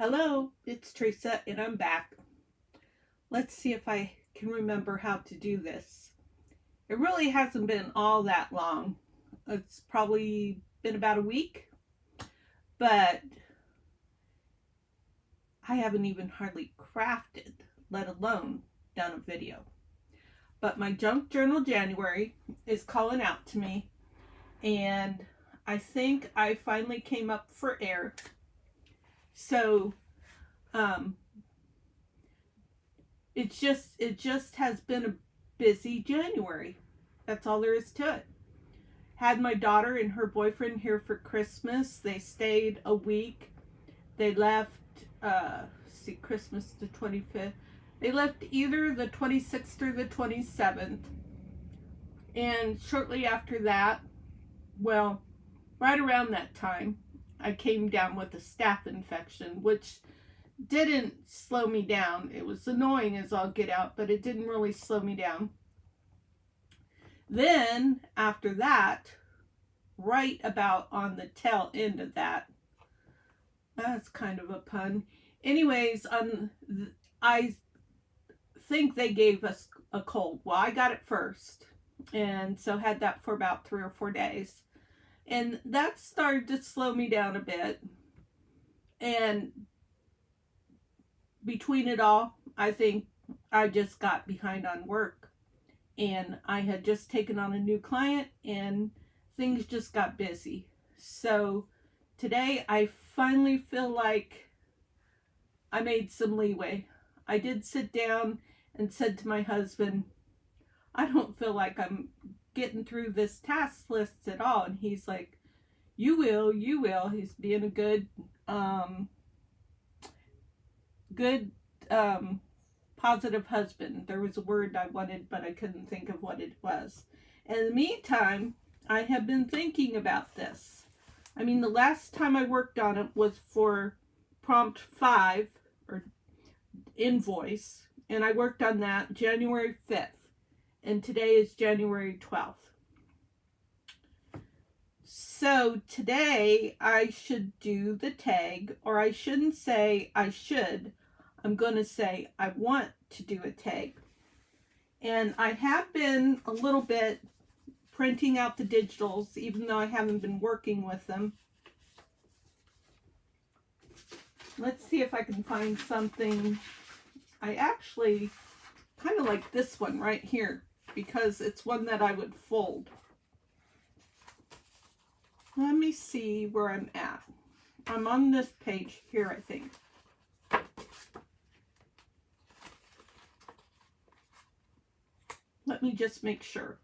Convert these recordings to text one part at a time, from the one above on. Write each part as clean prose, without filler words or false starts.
Hello, it's Theresa and I'm back. Let's see if I can remember how to do this. It really hasn't been all that long. It's probably been about a week, but I haven't even hardly crafted, let alone done a video. But my junk journal January is calling out to me, and I think I finally came up for air. So it just has been a busy January. That's all there is to it. Had my daughter and her boyfriend here for Christmas. They stayed a week. They left Christmas the 25th. They left either the 26th or the 27th. And shortly after that, well, right around that time, I came down with a staph infection, which didn't slow me down. It was annoying as all get out, but it didn't really slow me down. Then, after that, right about on the tail end of that, that's kind of a pun. Anyways, I think they gave us a cold. Well, I got it first, and so had that for about 3 or 4 days. And that started to slow me down a bit. And between it all, I think I just got behind on work. And I had just taken on a new client and things just got busy. So today I finally feel like I made some leeway. I did sit down and said to my husband, I don't feel like I'm getting through this task list at all. And he's like, you will. He's being a good positive husband. There was a word I wanted, but I couldn't think of what it was. And in the meantime, I have been thinking about this. I mean, the last time I worked on it was for prompt 5 or invoice, and I worked on that January 5th, and today is January 12th. So today I should do the tag, or I shouldn't say I should. I'm going to say I want to do a tag. And I have been a little bit printing out the digitals, even though I haven't been working with them. Let's see if I can find something. I actually kind of like this one right here, because it's one that I would fold. Let me see where I'm at. I'm on this page here, I think. Let me just make sure.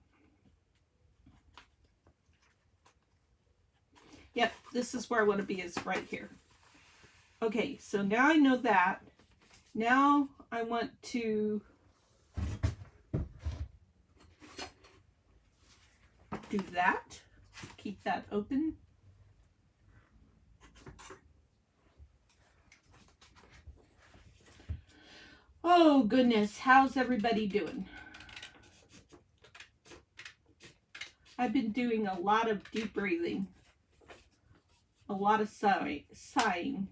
Yep, this is where I want to be, is right here. Okay, so now I know that. Now I want to do that. Keep that open. Oh goodness, how's everybody doing? I've been doing a lot of deep breathing, a lot of sighing.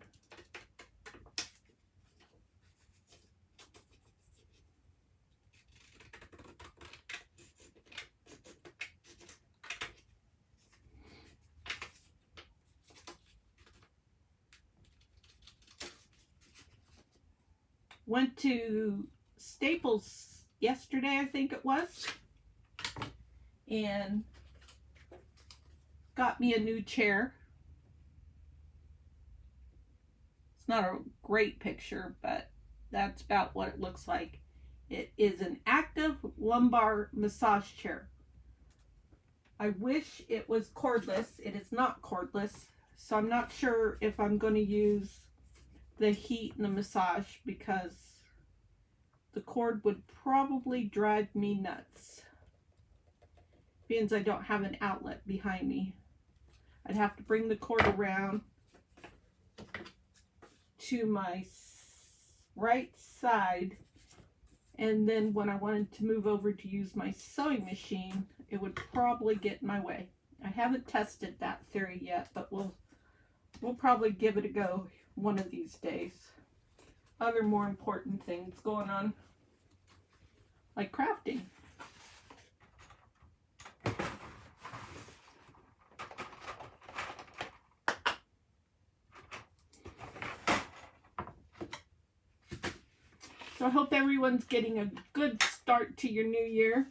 Went to Staples yesterday, I think it was, and got me a new chair. It's not a great picture, but that's about what it looks like. It is an active lumbar massage chair. I wish it was cordless. It is not cordless, so I'm not sure if I'm going to use the heat and the massage, because the cord would probably drive me nuts, being I don't have an outlet behind me. I'd have to bring the cord around to my right side, and then when I wanted to move over to use my sewing machine, it would probably get in my way. I haven't tested that theory yet, but we'll probably give it a go one of these days. Other more important things going on, like crafting. So I hope everyone's getting a good start to your new year.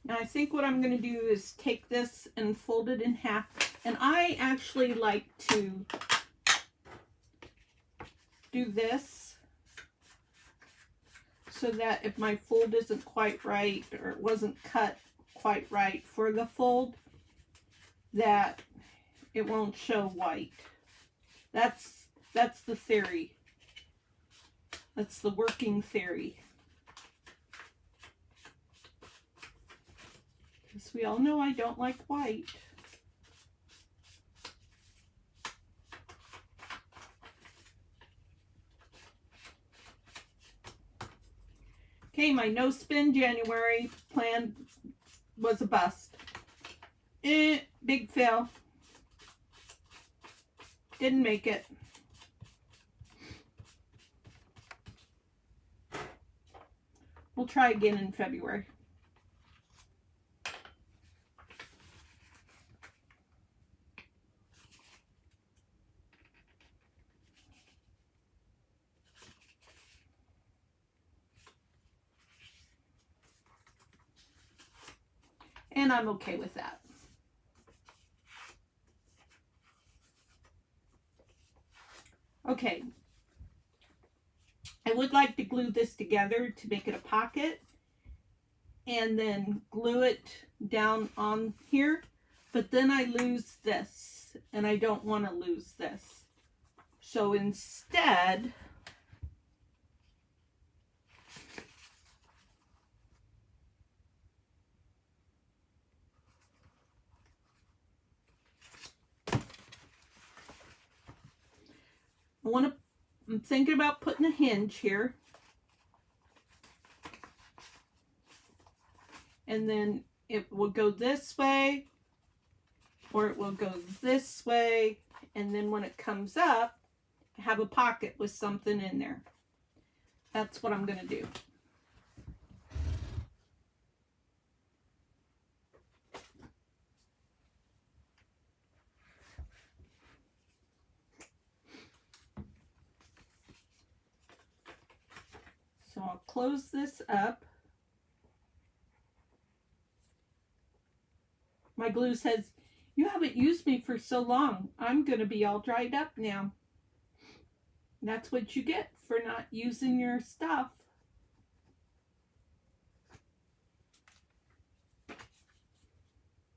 Now I think what I'm going to do is take this and fold it in half. And I actually like to do this so that if my fold isn't quite right or it wasn't cut quite right for the fold, that it won't show white. That's the theory. That's the working theory. Because we all know I don't like white. Okay, my no spin January plan was a bust. Big fail. Didn't make it. We'll try again in February. And I'm okay with that. Okay. I would like to glue this together to make it a pocket and then glue it down on here, but then I lose this and I don't want to lose this. So instead, I'm thinking about putting a hinge here. And then it will go this way, or it will go this way. And then when it comes up, have a pocket with something in there. That's what I'm going to do. So I'll close this up. My glue says, "You haven't used me for so long. I'm going to be all dried up now." That's what you get for not using your stuff.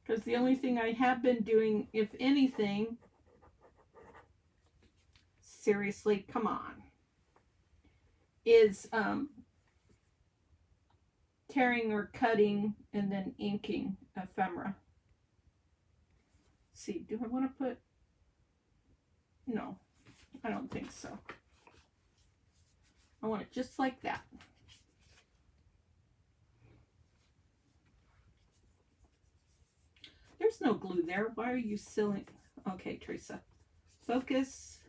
Because the only thing I have been doing, if anything, seriously, come on, is tearing or cutting and then inking ephemera. Let's see, do I want to put, no, I don't think so. I want it just like that. There's no glue there. Why are you silly? Okay, Theresa. Focus.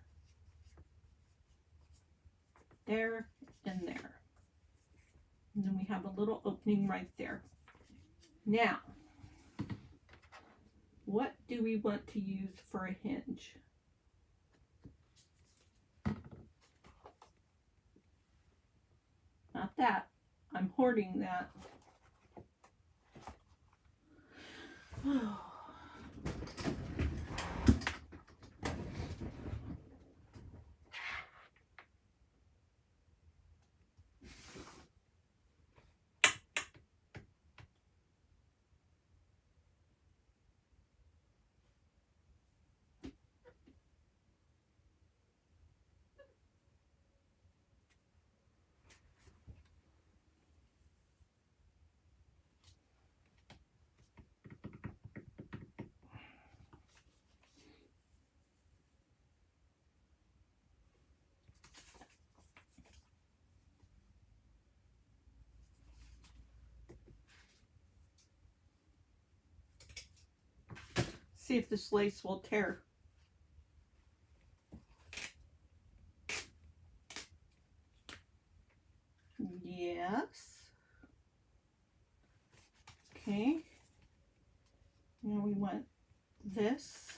There and there. And then we have a little opening right there. Now, what do we want to use for a hinge? Not that. I'm hoarding that. See if this lace will tear. Yes. Okay. Now we want this.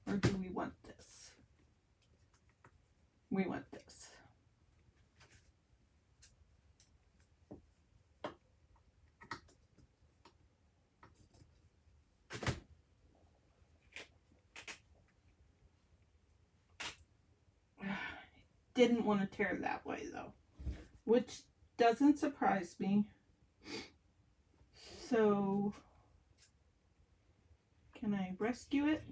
Or do we want this? We want this. Didn't want to tear that way though, which doesn't surprise me. So, can I rescue it?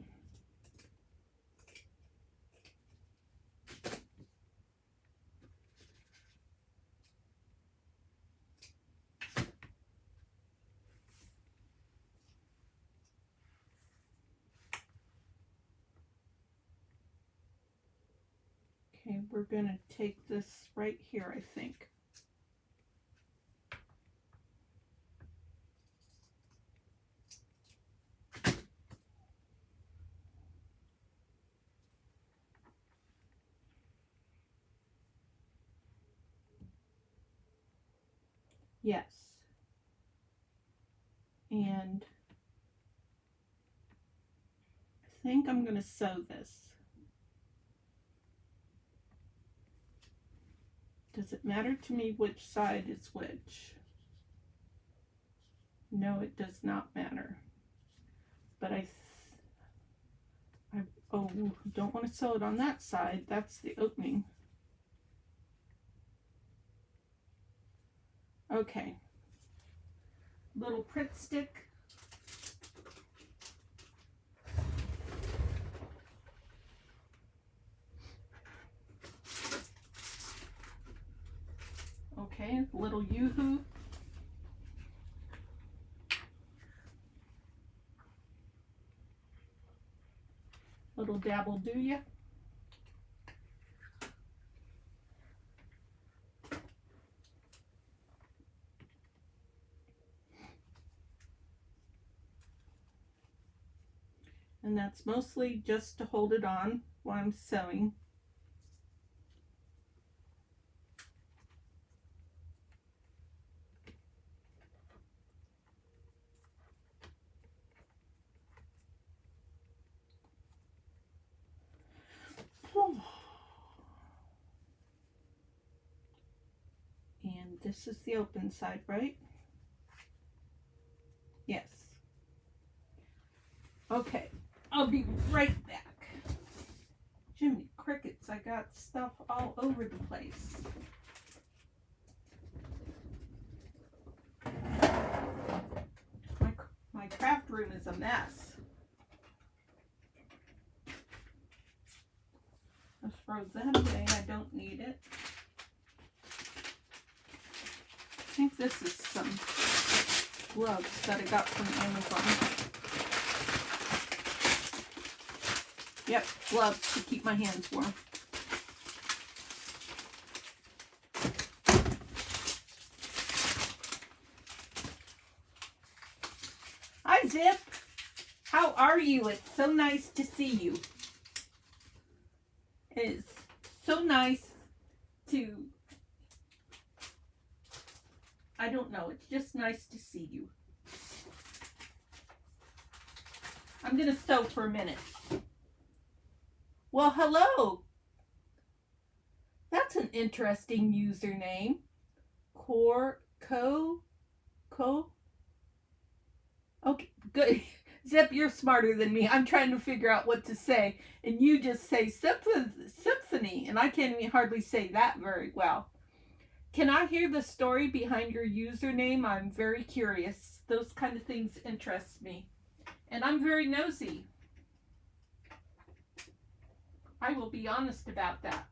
Okay, we're gonna take this right here, I think. Yes. And I think I'm gonna sew this. Does it matter to me which side is which? No, it does not matter. But I don't want to sew it on that side. That's the opening. Okay. Little Pritt stick. Okay, little yoo-hoo. Little dabble do ya. And that's mostly just to hold it on while I'm sewing. And this is the open side, right? Yes. Okay, I'll be right back. Jiminy crickets, I got stuff all over the place. My craft room is a mess. Let's throw that away, I don't need it. I think this is some gloves that I got from Amazon. Yep, gloves to keep my hands warm. Hi, Zip. How are you? It's so nice to see you. It's so nice to... I don't know. It's just nice to see you. I'm going to sew for a minute. Well, hello. That's an interesting username. Okay, good. Zip, you're smarter than me. I'm trying to figure out what to say. And you just say symphony. And I can't even hardly say that very well. Can I hear the story behind your username? I'm very curious. Those kind of things interest me. And I'm very nosy. I will be honest about that.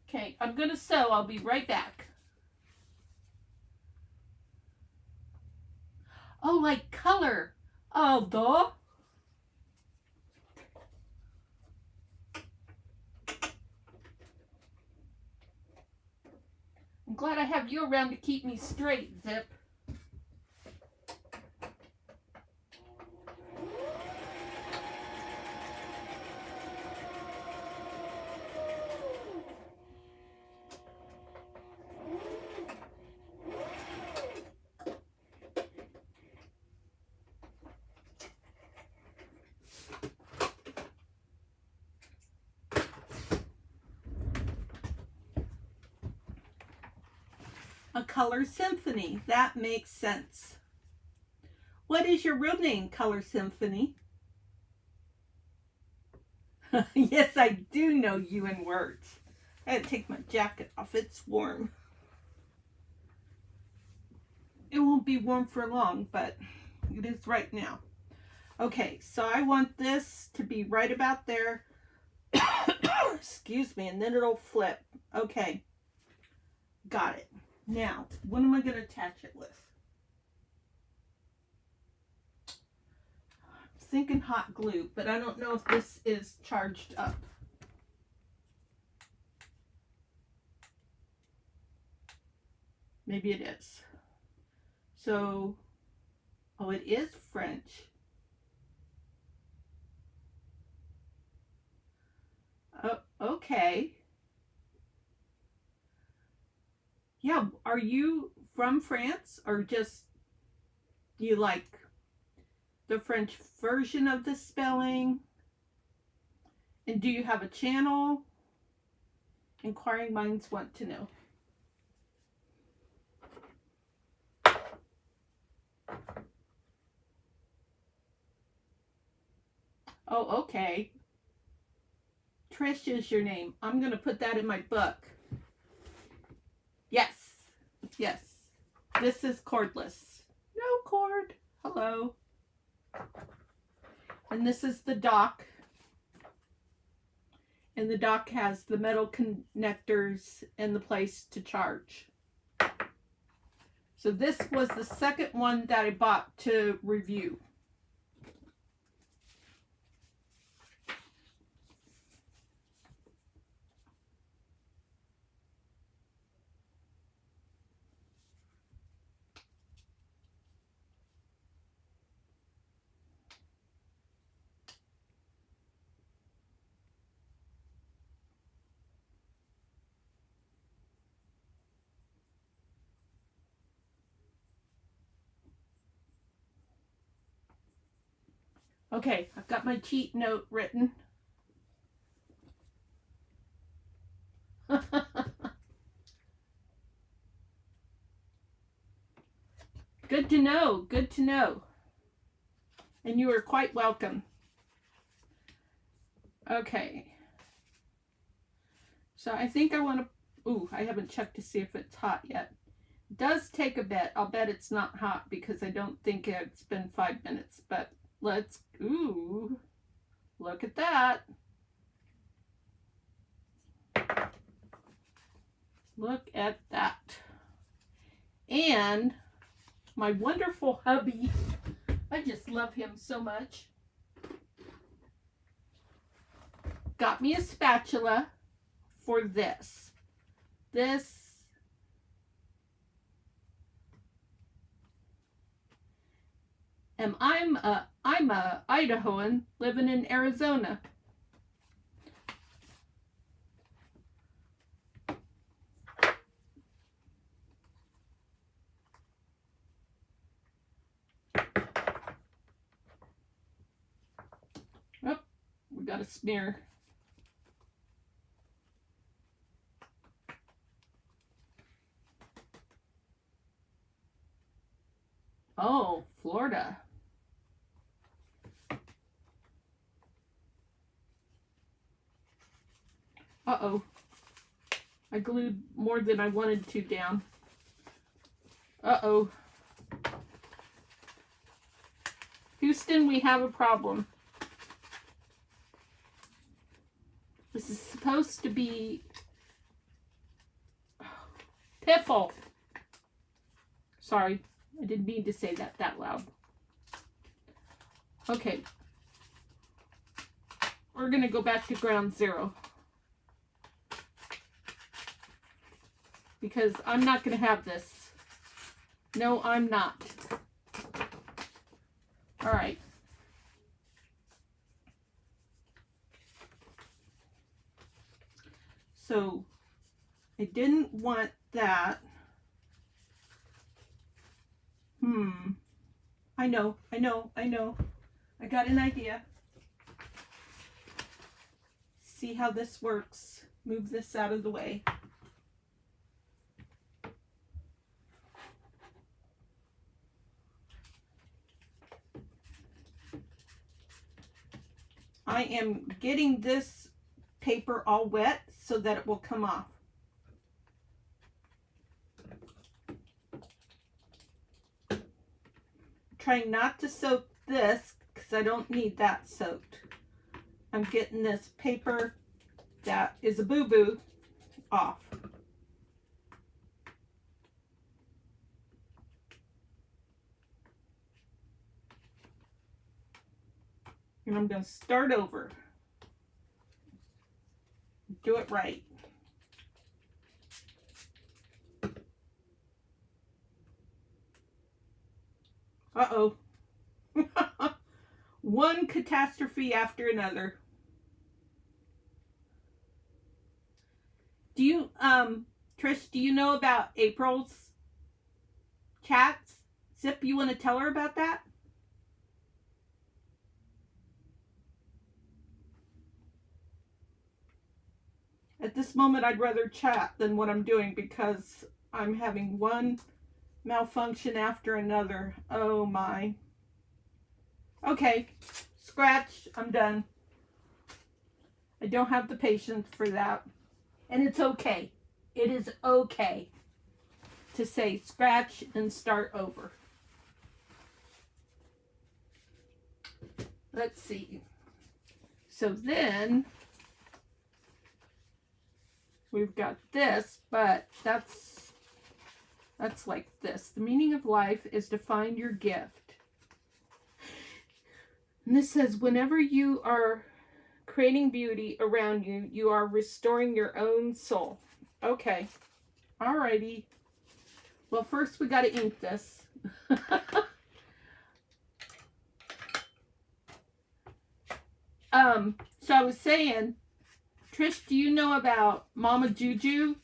Okay, I'm going to sew. I'll be right back. Oh, like color. Oh, duh. I'm glad I have you around to keep me straight, Zip. A color symphony. That makes sense. What is your real name, Color Symphony? Yes, I do know you in words. I had to take my jacket off. It's warm. It won't be warm for long, but it is right now. Okay, so I want this to be right about there. Excuse me, and then it'll flip. Okay, got it. Now, what am I going to attach it with? I'm thinking hot glue, but I don't know if this is charged up. Maybe it is. So, oh, it is French. Oh, okay. Yeah, are you from France or just you like the French version of the spelling? And do you have a channel? Inquiring minds want to know. Oh, okay. Trish is your name. I'm going to put that in my book. Yes. Yes. This is cordless. No cord. Hello. And this is the dock. And the dock has the metal connectors and the place to charge. So this was the second one that I bought to review. Okay, I've got my cheat note written. Good to know. Good to know. And you are quite welcome. Okay. So I think I want to... Ooh, I haven't checked to see if it's hot yet. It does take a bit. I'll bet it's not hot because I don't think it's been 5 minutes. But let's... Ooh. Look at that. Look at that. And my wonderful hubby, I just love him so much, got me a spatula for this. And I'm a Idahoan living in Arizona. Oh, we got a smear. Oh, Florida. Uh-oh. I glued more than I wanted to down. Uh-oh. Houston, we have a problem. This is supposed to be piffle. Sorry, I didn't mean to say that loud. Okay. We're going to go back to ground zero. Because I'm not going to have this. No, I'm not. All right. So, I didn't want that. I know. I got an idea. See how this works. Move this out of the way. I am getting this paper all wet so that it will come off. Trying not to soak this because I don't need that soaked. I'm getting this paper that is a boo-boo off. And I'm going to start over. Do it right. Uh-oh. One catastrophe after another. Do you, Trish, do you know about April's chats? Zip, you want to tell her about that? At this moment, I'd rather chat than what I'm doing because I'm having one malfunction after another. Oh my. Okay, scratch, I'm done. I don't have the patience for that. And it's okay. It is okay to say scratch and start over. Let's see. So then we've got this, but that's like this. The meaning of life is to find your gift. And this says, whenever you are creating beauty around you, you are restoring your own soul. Okay. Alrighty. Well, first we got to ink this. So I was saying, Trish, do you know about Mama Juju,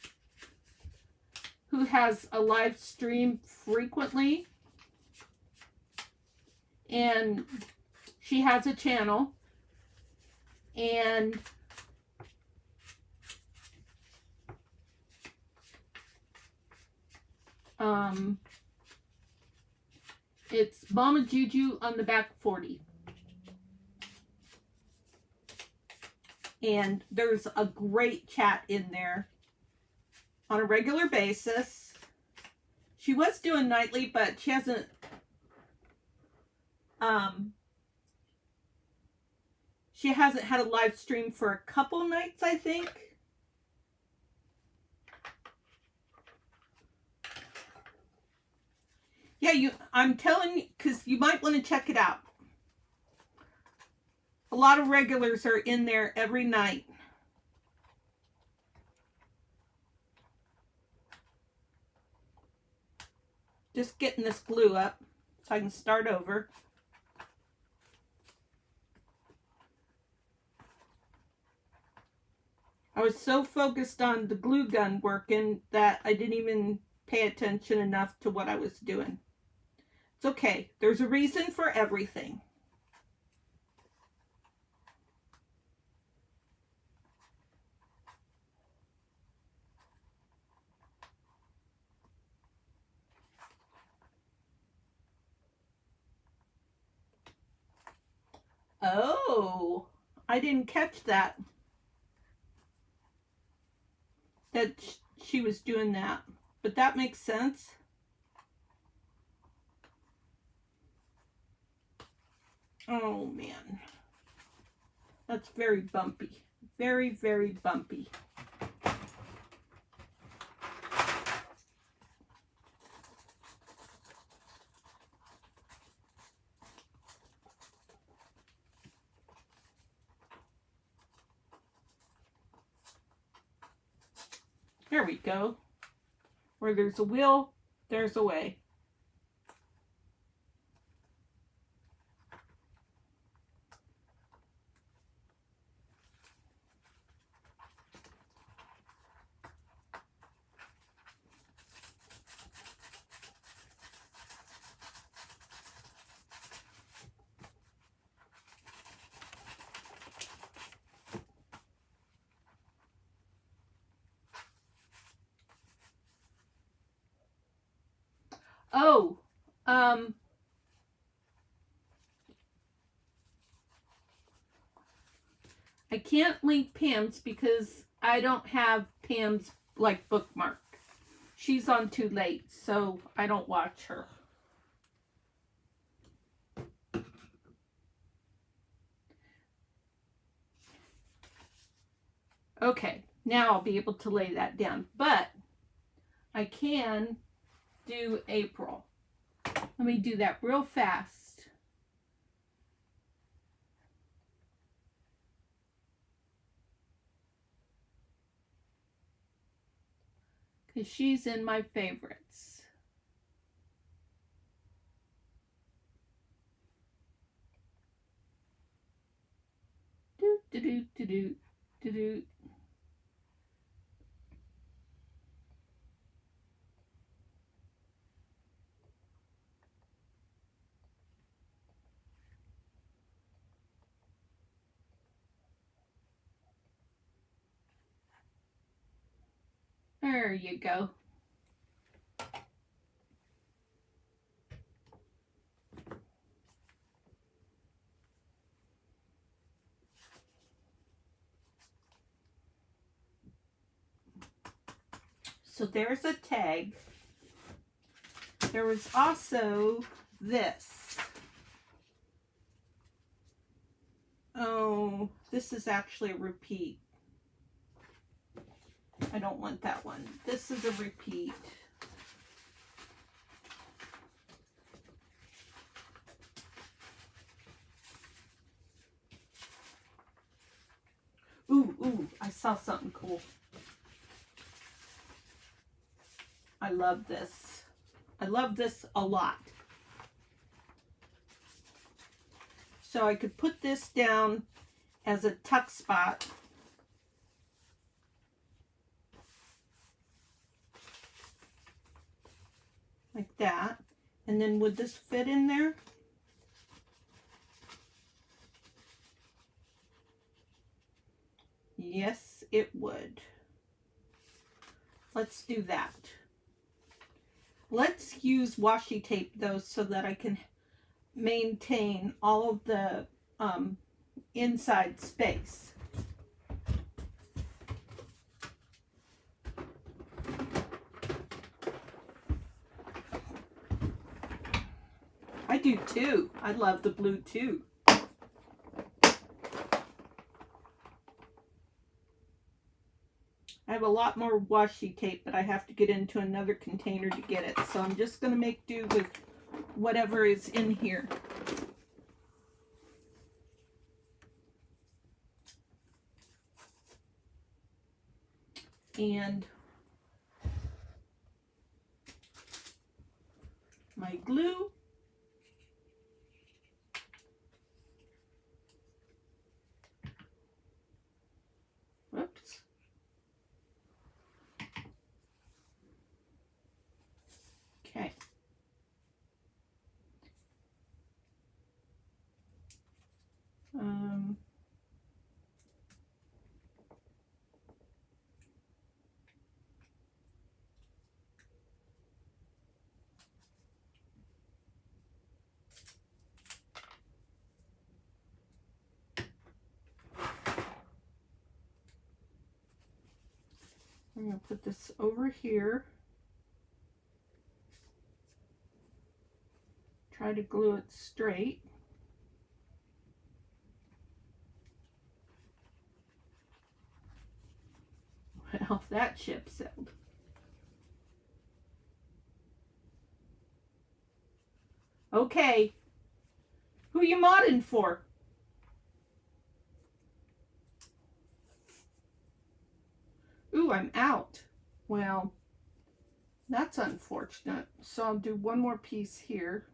who has a live stream frequently? And she has a channel. And it's Mama Juju on the back 40. And there's a great chat in there on a regular basis. She was doing nightly, but she hasn't had a live stream for a couple nights, I think. Yeah, I'm telling you, because you might want to check it out. A lot of regulars are in there every night. Just getting this glue up so I can start over. I was so focused on the glue gun working that I didn't even pay attention enough to what I was doing. It's okay. There's a reason for everything. Oh, I didn't catch that. That she was doing that. But that makes sense. Oh, man. That's very bumpy. Very, very bumpy. There we go. Where there's a will, there's a way. I can't link Pam's because I don't have Pam's like bookmark. She's on too late, so I don't watch her. Okay, now I'll be able to lay that down, but I can do April. Let me do that real fast. Because she's in my favorites. Do do do do do do do. There you go. So there's a tag. There was also this. Oh, this is actually a repeat. I don't want that one. This is a repeat. Ooh, I saw something cool. I love this. I love this a lot. So I could put this down as a tuck spot. Like that. And then would this fit in there? Yes, it would. Let's do that. Let's use washi tape though so that I can maintain all of the inside space. I do too. I love the blue too. I have a lot more washi tape, but I have to get into another container to get it. So I'm just going to make do with whatever is in here. And my glue. Whoops. Okay. I'm going to put this over here. Try to glue it straight. Well, that ship sailed. Okay. Who you modding for? Ooh, I'm out. Well, that's unfortunate. So I'll do one more piece here.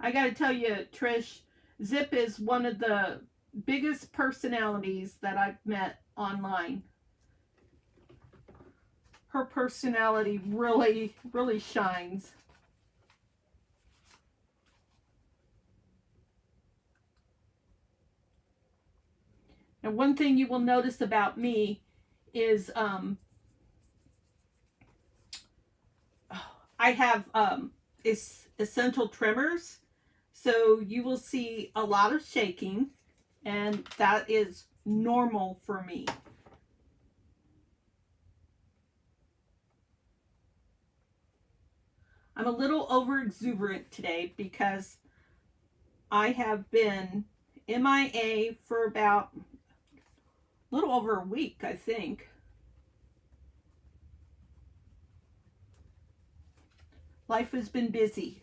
I gotta tell you, Trish, Zip is one of the biggest personalities that I've met online. Her personality really, really shines. And one thing you will notice about me is I have essential trimmers. So you will see a lot of shaking, and that is normal for me. I'm a little over exuberant today because I have been MIA for about a little over a week, I think. Life has been busy.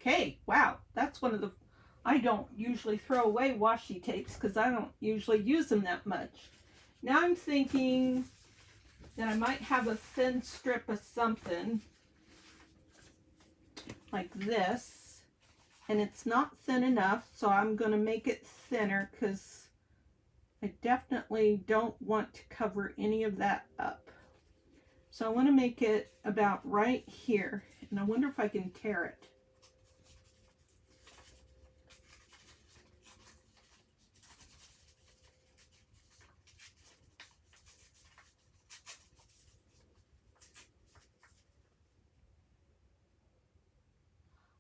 Okay, wow, that's one of the, I don't usually throw away washi tapes because I don't usually use them that much. Now I'm thinking that I might have a thin strip of something like this, and it's not thin enough, so I'm going to make it thinner because I definitely don't want to cover any of that up. So I want to make it about right here, and I wonder if I can tear it.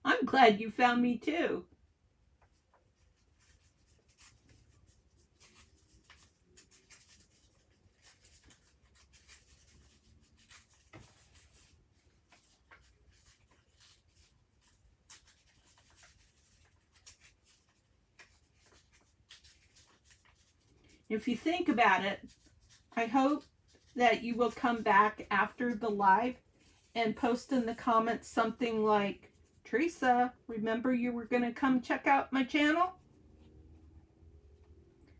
I'm glad you found me too. If you think about it, I hope that you will come back after the live and post in the comments something like, Theresa, remember you were going to come check out my channel?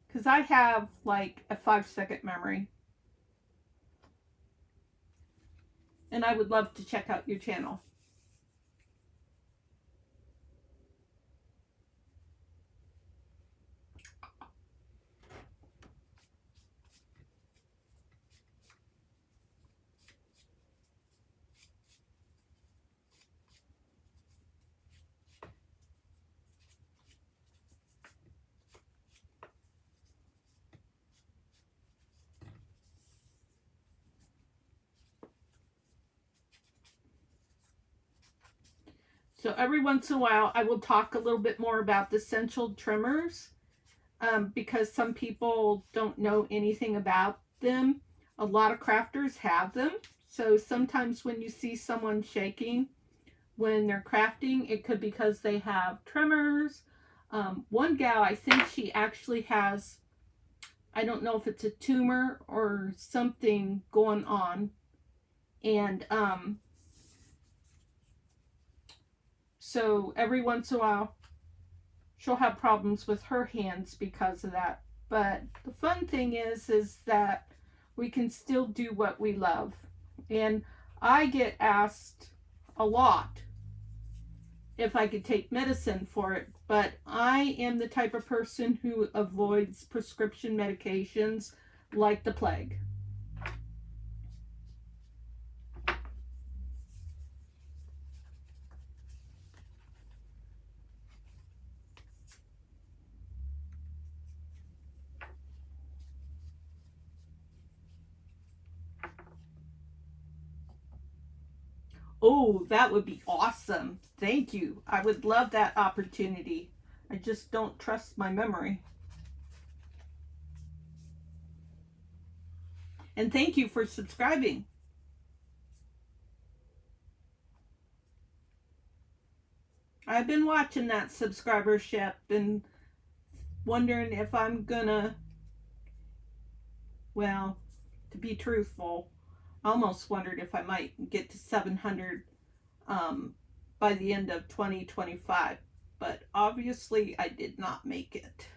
Because I have like a 5-second memory. And I would love to check out your channel. So every once in a while, I will talk a little bit more about the essential trimmers because some people don't know anything about them. A lot of crafters have them. So sometimes when you see someone shaking when they're crafting, it could be because they have trimmers. One gal, I think she actually has, I don't know if it's a tumor or something going on. And so every once in a while, she'll have problems with her hands because of that. But the fun thing is that we can still do what we love. And I get asked a lot if I could take medicine for it, but I am the type of person who avoids prescription medications like the plague. Oh, that would be awesome. Thank you. I would love that opportunity. I just don't trust my memory. And thank you for subscribing. I've been watching that subscribership and wondering if I'm gonna, well, to be truthful, I almost wondered if I might get to 700 by the end of 2025, but obviously I did not make it.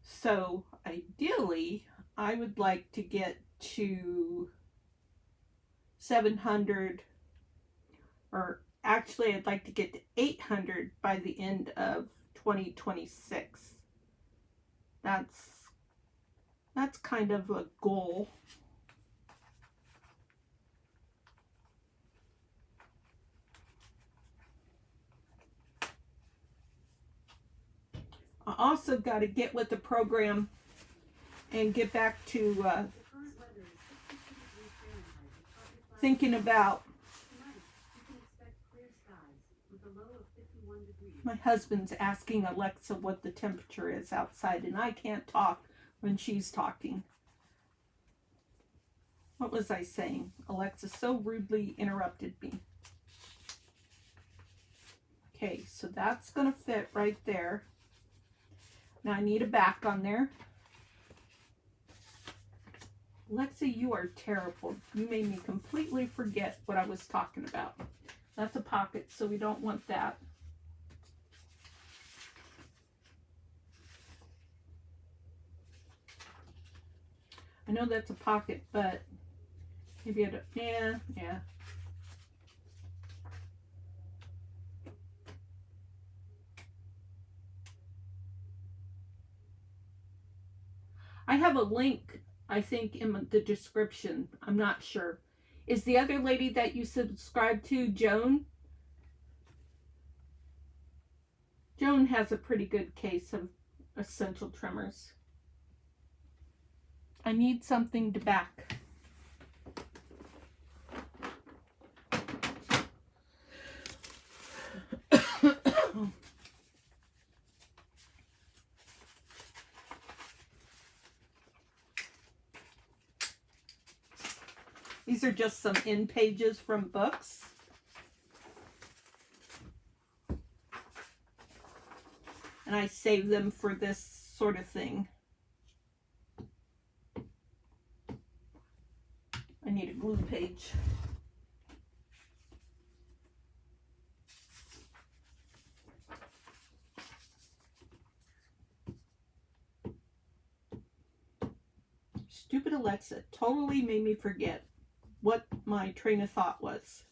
So ideally, I would like to get to 700, or actually I'd like to get to 800 by the end of 2026. That's kind of a goal. also got to get with the program and get back to thinking about my husband's asking Alexa what the temperature is outside, and I can't talk when she's talking. What was I saying? Alexa so rudely interrupted me. Okay, so that's going to fit right there. Now I need a back on there. Alexa, you are terrible. You made me completely forget what I was talking about. That's a pocket, so we don't want that. I know that's a pocket, but maybe I don't. Yeah. I have a link, I think, in the description. I'm not sure. Is the other lady that you subscribe to Joan? Joan has a pretty good case of essential tremors. I need something to back. These are just some in pages from books. And I save them for this sort of thing. I need a glue page. Stupid Alexa totally made me forget what my train of thought was.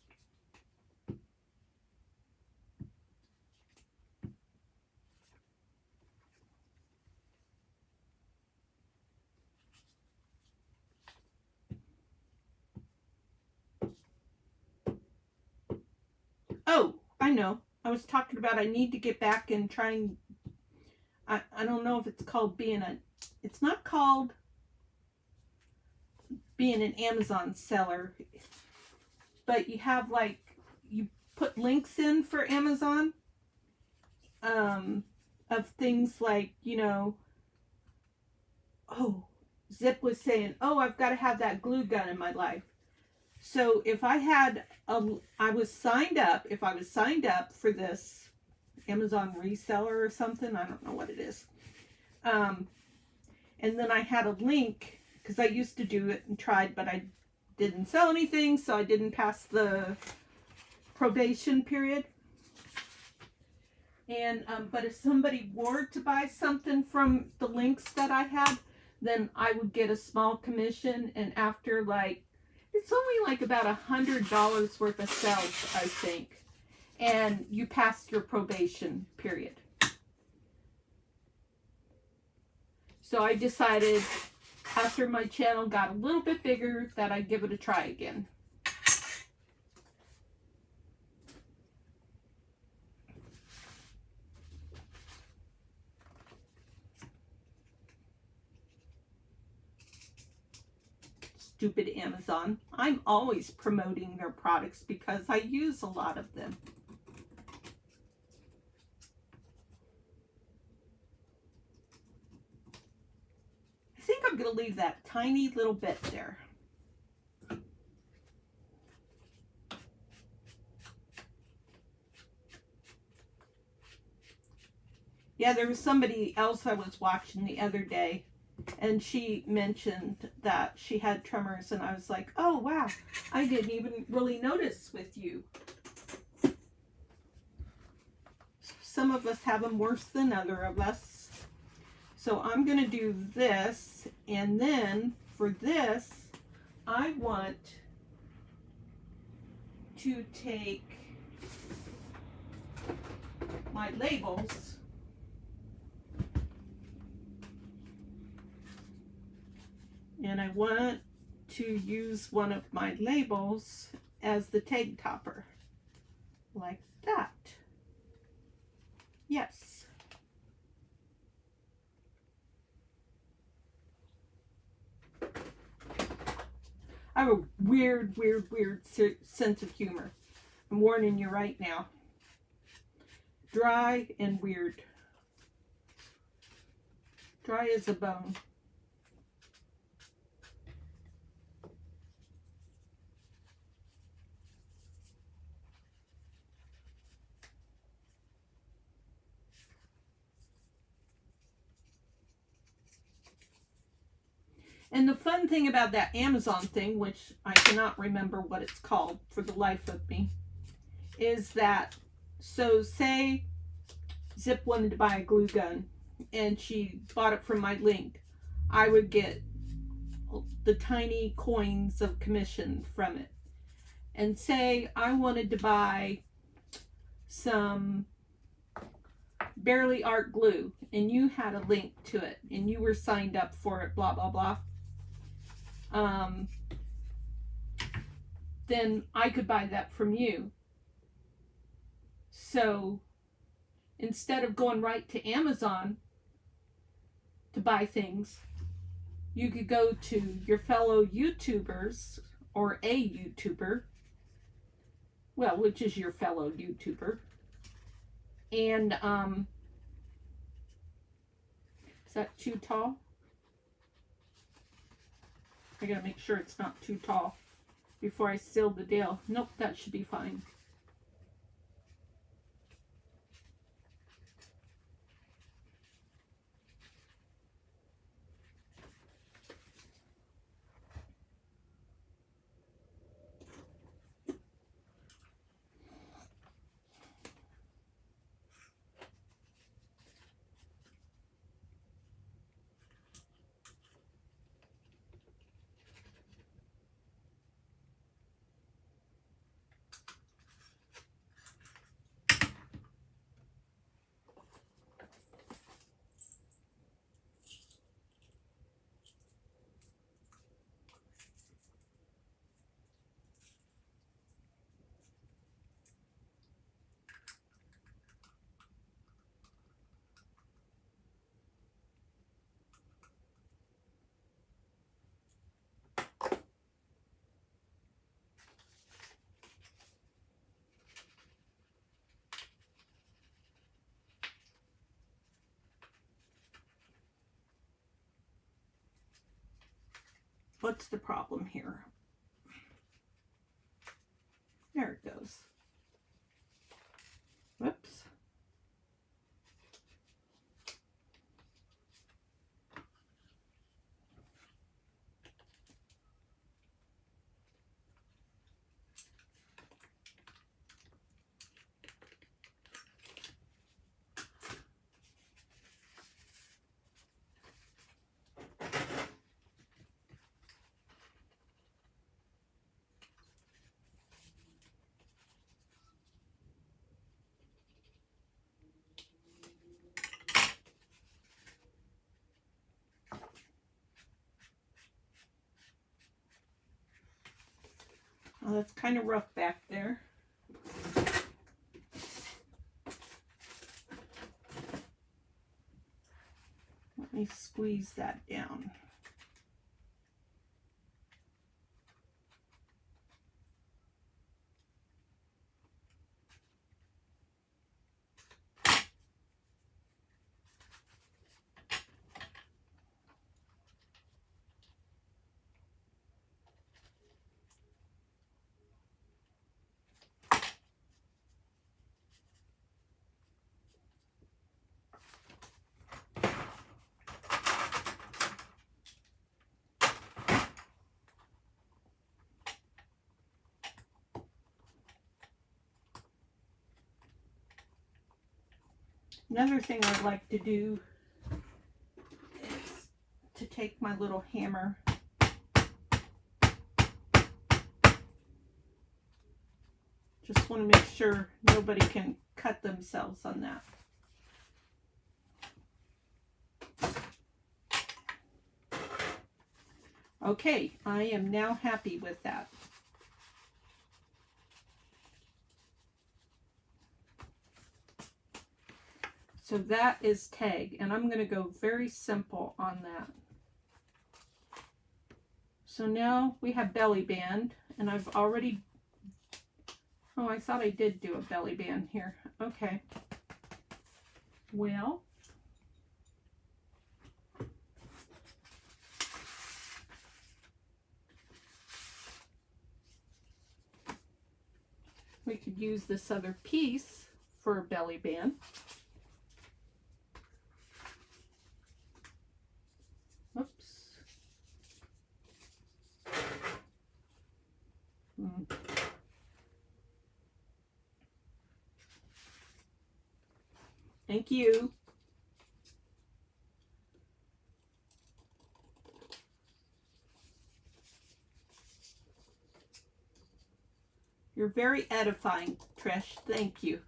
Oh, I know. I was talking about I need to get back and try and I don't know if it's called being a, it's not called being an Amazon seller, but you have like, you put links in for Amazon of things like, you know, oh, Zip was saying, oh, I've got to have that glue gun in my life. So if I had I was signed up, if I was signed up for this Amazon reseller or something, I don't know what it is. And then I had a link, because I used to do it and tried, but I didn't sell anything, so I didn't pass the probation period. And but if somebody were to buy something from the links that I had, then I would get a small commission, and after like, it's only like about $100 worth of sales, I think, and you passed your probation period. So I decided after my channel got a little bit bigger that I'd give it a try again. Stupid Amazon. I'm always promoting their products because I use a lot of them. I think I'm going to leave that tiny little bit there. Yeah, there was somebody else I was watching the other day, and she mentioned that she had tremors, and I was like, oh, wow, I didn't even really notice with you. Some of us have them worse than other of us. So I'm going to do this, and then for this, I want to take my labels and I want to use one of my labels as the tag topper, like that. Yes. have a weird sense of humor. I'm warning you right now. Dry and weird. Dry as a bone. And the fun thing about that Amazon thing, which I cannot remember what it's called for the life of me, is that, so say Zip wanted to buy a glue gun and she bought it from my link, I would get the tiny coins of commission from it. And say I wanted to buy some Barely Art glue and you had a link to it and you were signed up for it, blah blah blah, then I could buy that from you. So instead of going right to Amazon to buy things, you could go to your fellow YouTubers or a YouTuber, well, which is your fellow YouTuber, and is that too tall? I gotta make sure it's not too tall before I seal the deal. Nope, that should be fine. What's the problem here? There it goes. Whoops. Oh, that's kind of rough back there. Let me squeeze that down. Another thing I'd like to do is to take my little hammer just want to make sure nobody can cut themselves on that. Okay, I am now happy with that. So that is tag, and I'm going to go very simple on that. So now we have belly band, and I've already, oh, I thought I did do a belly band here. Okay. Well, we could use this other piece for a belly band. Oops. Thank you. You're very edifying, Trish. Thank you.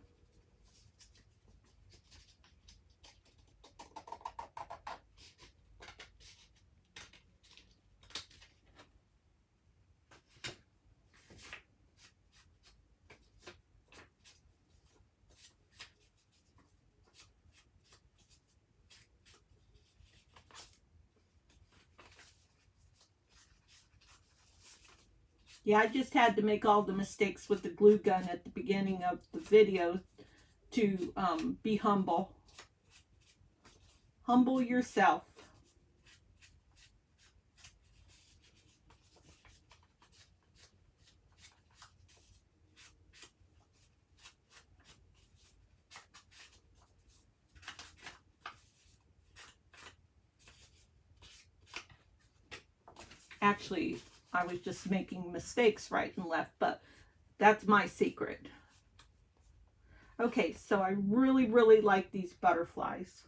Yeah, I just had to make all the mistakes with the glue gun at the beginning of the video to be humble. Humble yourself. Actually, I was just making mistakes right and left, but that's my secret. Okay, so I really, really like these butterflies,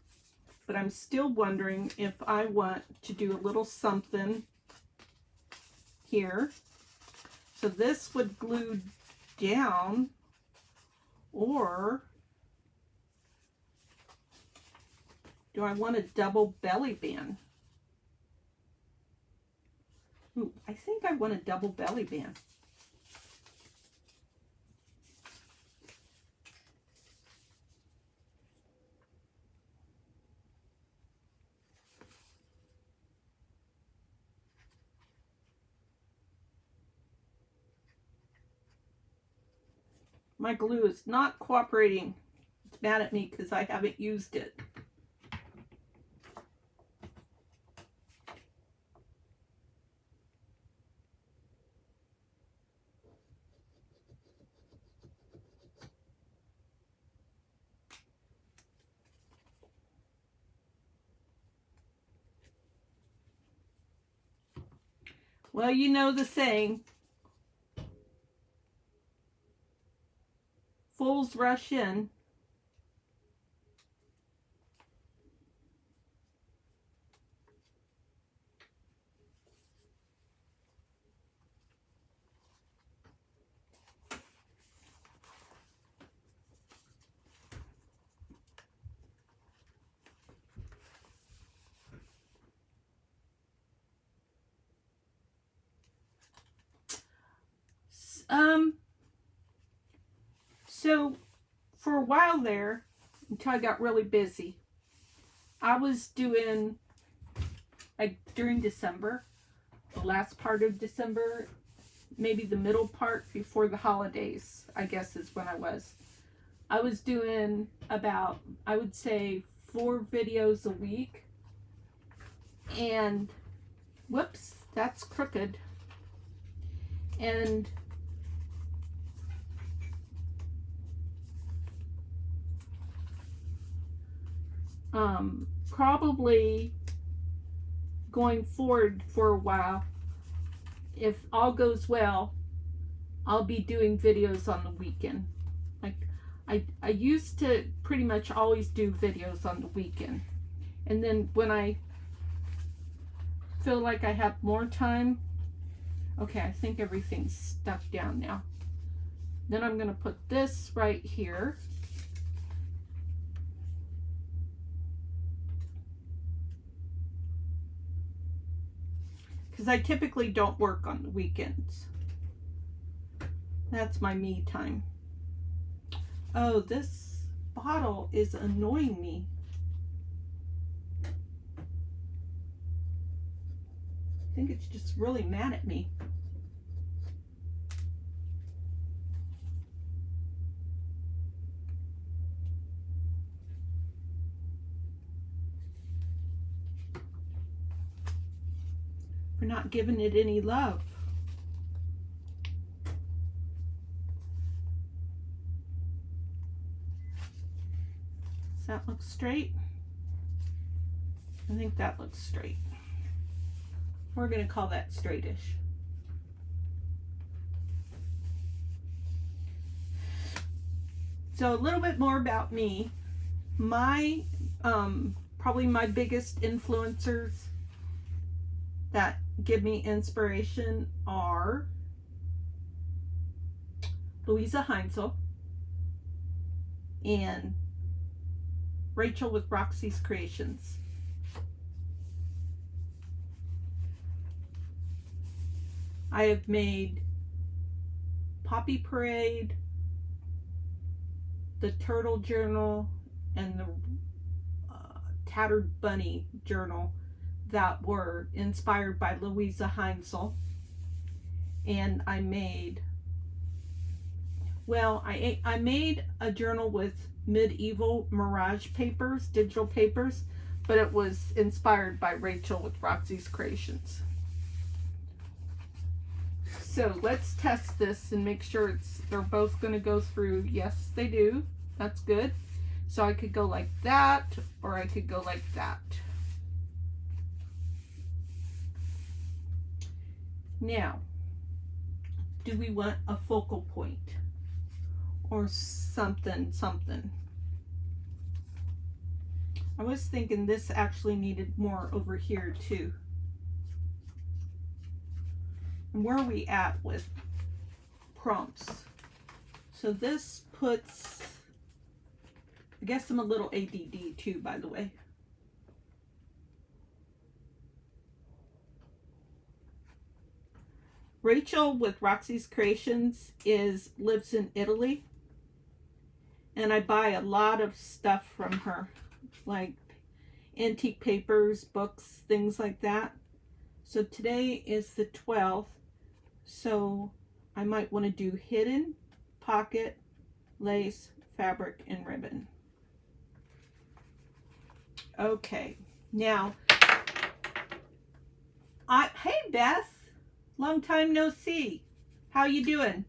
but I'm still wondering if I want to do a little something here. So this would glue down, or do I want a double belly band? Ooh, I think I want a double belly band. My glue is not cooperating. It's mad at me because I haven't used it. Well, you know the saying, fools rush in. So for a while there, until I got really busy, I was doing, like during December, the last part of December, maybe the middle part before the holidays, I guess is when I was doing about, I would say 4 videos a week. And whoops, that's crooked. And probably going forward for a while, if all goes well, I'll be doing videos on the weekend. Like I used to pretty much always do videos on the weekend, and then when I feel like I have more time, okay, I think everything's stuck down now. Then I'm gonna put this right here. Because I typically don't work on the weekends. That's my me time. Oh, this bottle is annoying me. I think it's just really mad at me. For not giving it any love. Does that look straight? I think that looks straight. We're going to call that straightish. So a little bit more about me. My, probably my biggest influencers that give me inspiration are Louisa Heinzel and Rachel with Roxy's Creations. I have made Poppy Parade, the Turtle Journal, and the Tattered Bunny Journal that were inspired by Louisa Heinzel. And I made, well, I made a journal with medieval mirage papers, digital papers, but it was inspired by Rachel with Roxy's Creations. So let's test this and make sure they're both going to go through. Yes, they do. That's good. So I could go like that, or I could go like that. Now, do we want a focal point or something? I was thinking this actually needed more over here too. And where are we at with prompts? So this puts, I guess I'm a little ADD too, by the way. Rachel with Roxy's Creations lives in Italy, and I buy a lot of stuff from her, like antique papers, books, things like that. So today is the 12th, so I might want to do hidden, pocket, lace, fabric, and ribbon. Okay, now, hey Beth, long time no see. How you doing?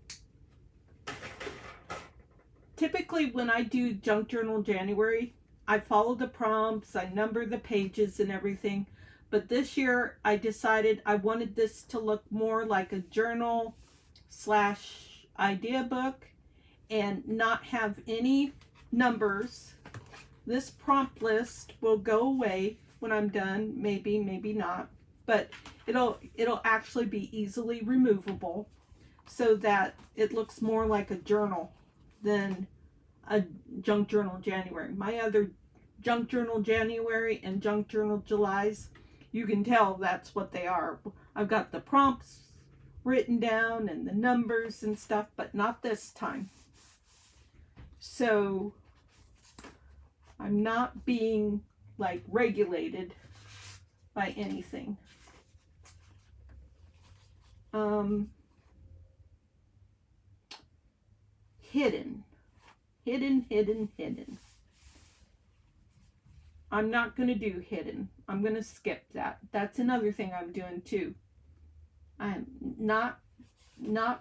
Typically when I do Junk Journal January, I follow the prompts, I number the pages and everything. But this year I decided I wanted this to look more like a journal / idea book and not have any numbers. This prompt list will go away when I'm done, maybe not, but it'll actually be easily removable so that it looks more like a journal than a Junk Journal January. My other Junk Journal January and Junk Journal July's, you can tell that's what they are. I've got the prompts written down and the numbers and stuff, but not this time. So I'm not being like regulated by anything. Hidden. I'm not going to do hidden. I'm going to skip that. That's another thing I'm doing too. I'm not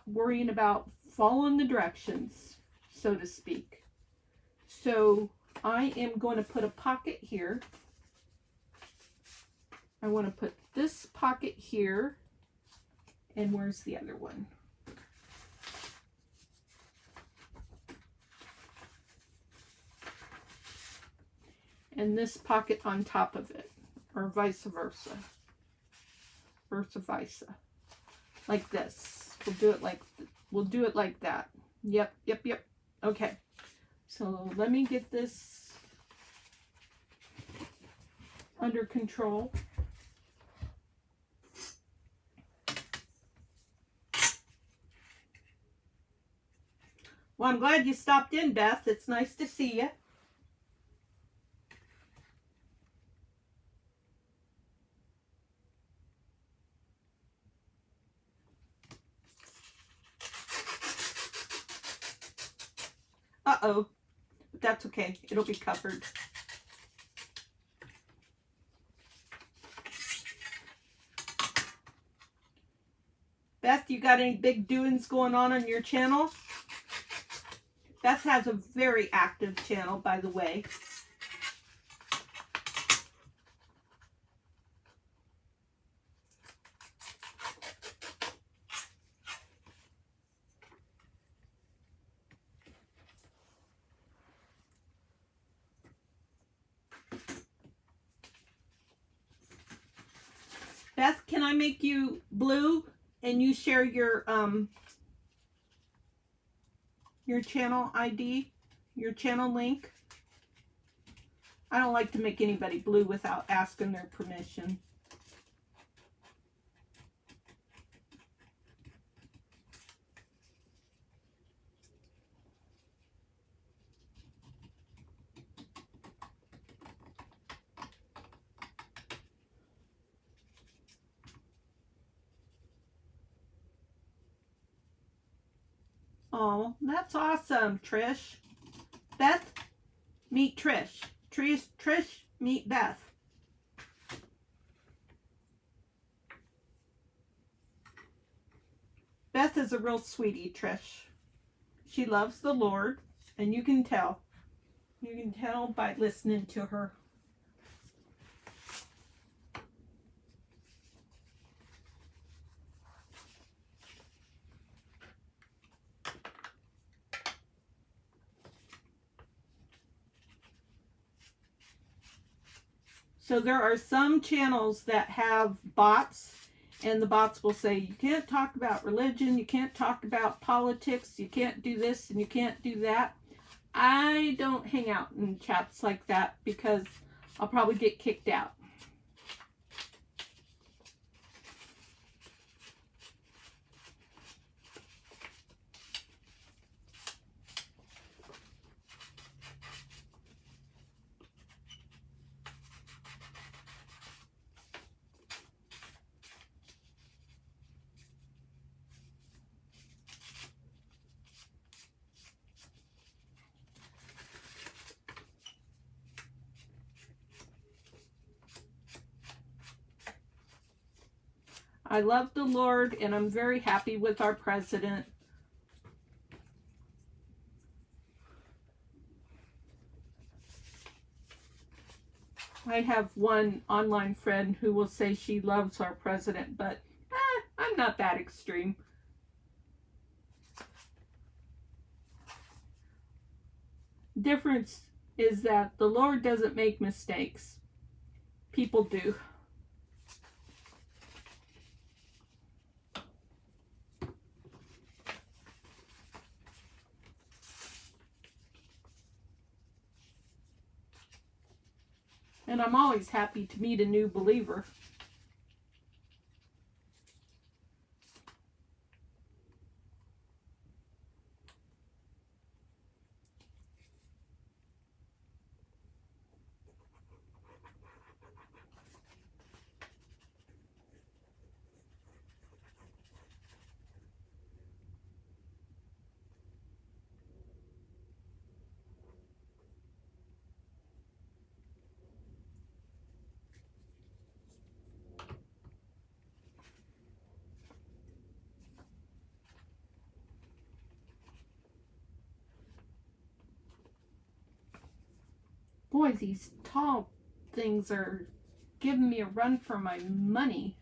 worrying about following the directions, so to speak. So I am going to put a pocket here. I want to put this pocket here. And where's the other one? And this pocket on top of it, or vice versa. Like this. We'll do it like that. Yep. Okay. So let me get this under control. Well, I'm glad you stopped in, Beth. It's nice to see you. Uh-oh. But that's okay. It'll be covered. Beth, you got any big doings going on your channel? Beth has a very active channel, by the way. Beth, can I make you blue and you share your channel ID, your channel link? I don't like to make anybody blue without asking their permission. Oh, that's awesome, Trish. Beth, meet Trish. Trish, meet Beth. Beth is a real sweetie, Trish. She loves the Lord, and you can tell. You can tell by listening to her. So there are some channels that have bots, and the bots will say, you can't talk about religion, you can't talk about politics, you can't do this, and you can't do that. I don't hang out in chats like that because I'll probably get kicked out. I love the Lord, and I'm very happy with our president. I have one online friend who will say she loves our president, but I'm not that extreme. Difference is that the Lord doesn't make mistakes. People do. And I'm always happy to meet a new believer. Boy, these tall things are giving me a run for my money.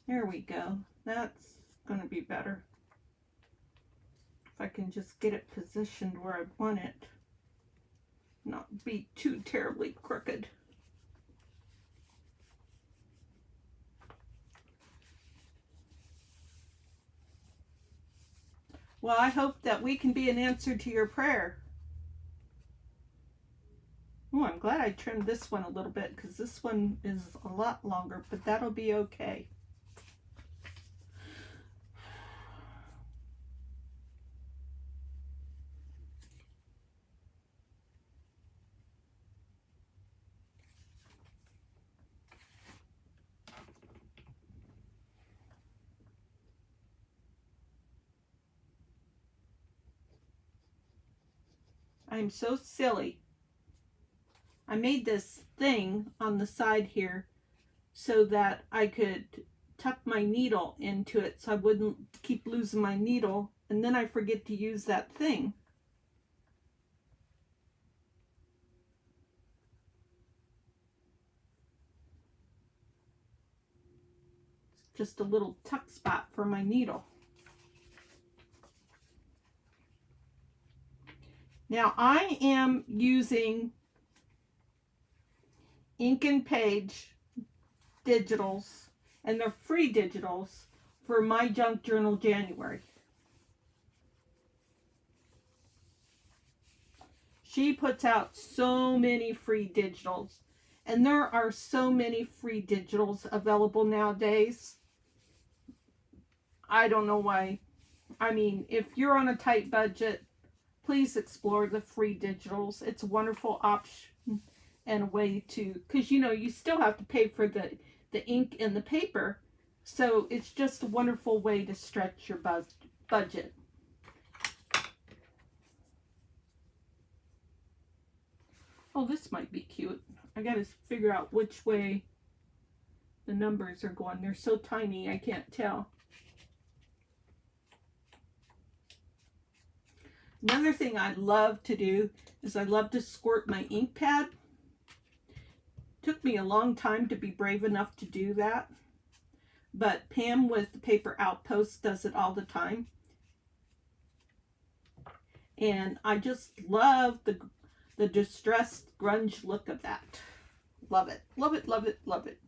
There we go. That's going to be better. If I can just get it positioned where I want it. Not be too terribly crooked. Well, I hope that we can be an answer to your prayer. Oh, I'm glad I trimmed this one a little bit because this one is a lot longer, but that'll be okay. I'm so silly. I made this thing on the side here so that I could tuck my needle into it so I wouldn't keep losing my needle, and then I forget to use that thing. It's just a little tuck spot for my needle. Now I am using Ink and Page digitals, and they're free digitals for my junk journal January. She puts out so many free digitals, and there are so many free digitals available nowadays. I don't know why. I mean, if you're on a tight budget, please explore the free digitals. It's a wonderful option and a way to, because you still have to pay for the ink and the paper, so it's just a wonderful way to stretch your budget. Oh, this might be cute. I gotta figure out which way the numbers are going. They're so tiny I can't tell. Another thing I love to do is I love to squirt my ink pad. Took me a long time to be brave enough to do that, but Pam with the Paper Outpost does it all the time, and I just love the distressed grunge look of that. Love it, love it, love it, love it.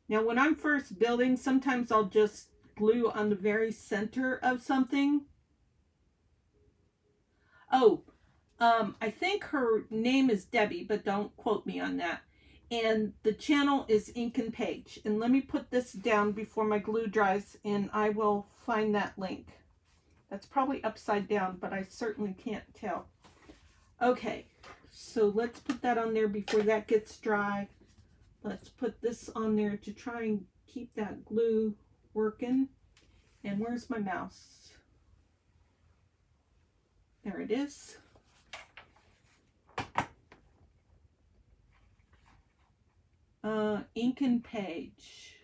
Now when I'm first building, sometimes I'll just glue on the very center of something. Oh, I think her name is Debbie, but don't quote me on that. And the channel is Ink and Page. And let me put this down before my glue dries, and I will find that link. That's probably upside down, but I certainly can't tell. Okay, so let's put that on there before that gets dry. Let's put this on there to try and keep that glue working. And where's my mouse? There it is. Ink and Page.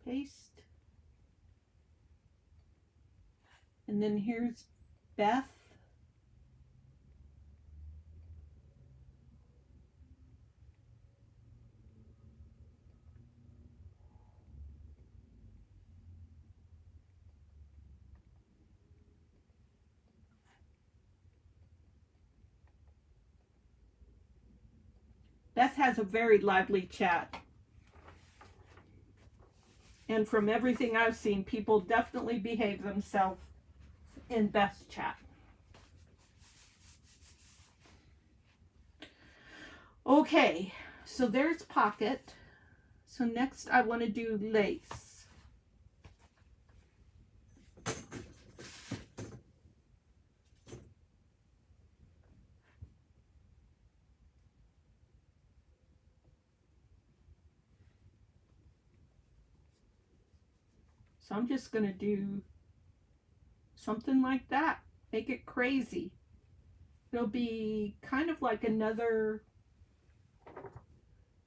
Paste. And then here's Beth. Beth has a very lively chat. And from everything I've seen, people definitely behave themselves in Beth's chat. Okay, so there's pocket. So next I want to do lace. So I'm just going to do something like that. Make it crazy. It'll be kind of like another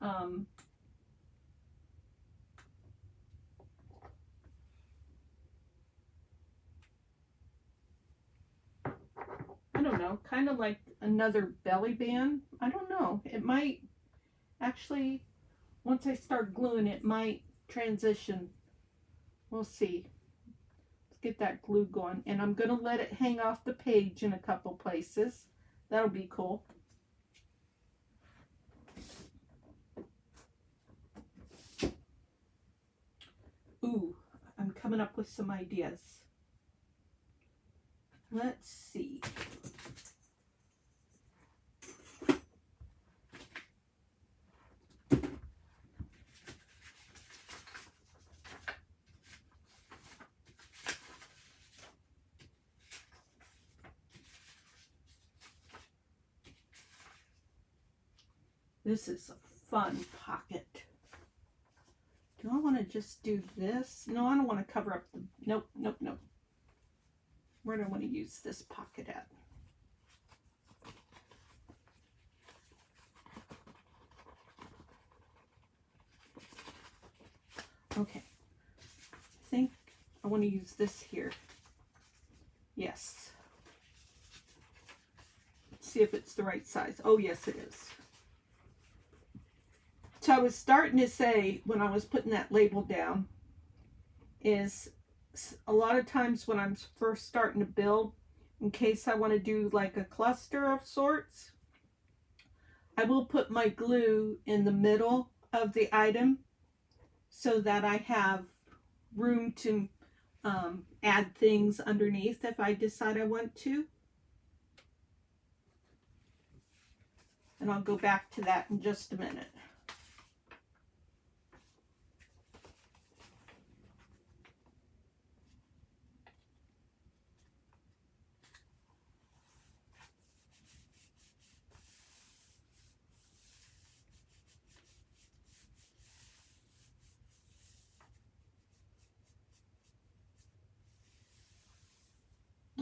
I don't know, kind of like another belly band. I don't know. It might actually, once I start gluing, it might transition. We'll see. let's get that glue going. And I'm going to let it hang off the page in a couple places. That'll be cool. Ooh, I'm coming up with some ideas. Let's see. This is a fun pocket. Do I want to just do this? No, I don't want to cover up the... Nope, nope, nope. Where do I want to use this pocket at? Okay. I think I want to use this here. Yes. Let's see if it's the right size. Oh, yes, it is. So I was starting to say, when I was putting that label down, is a lot of times when I'm first starting to build, in case I want to do like a cluster of sorts, I will put my glue in the middle of the item so that I have room to add things underneath if I decide I want to. And I'll go back to that in just a minute.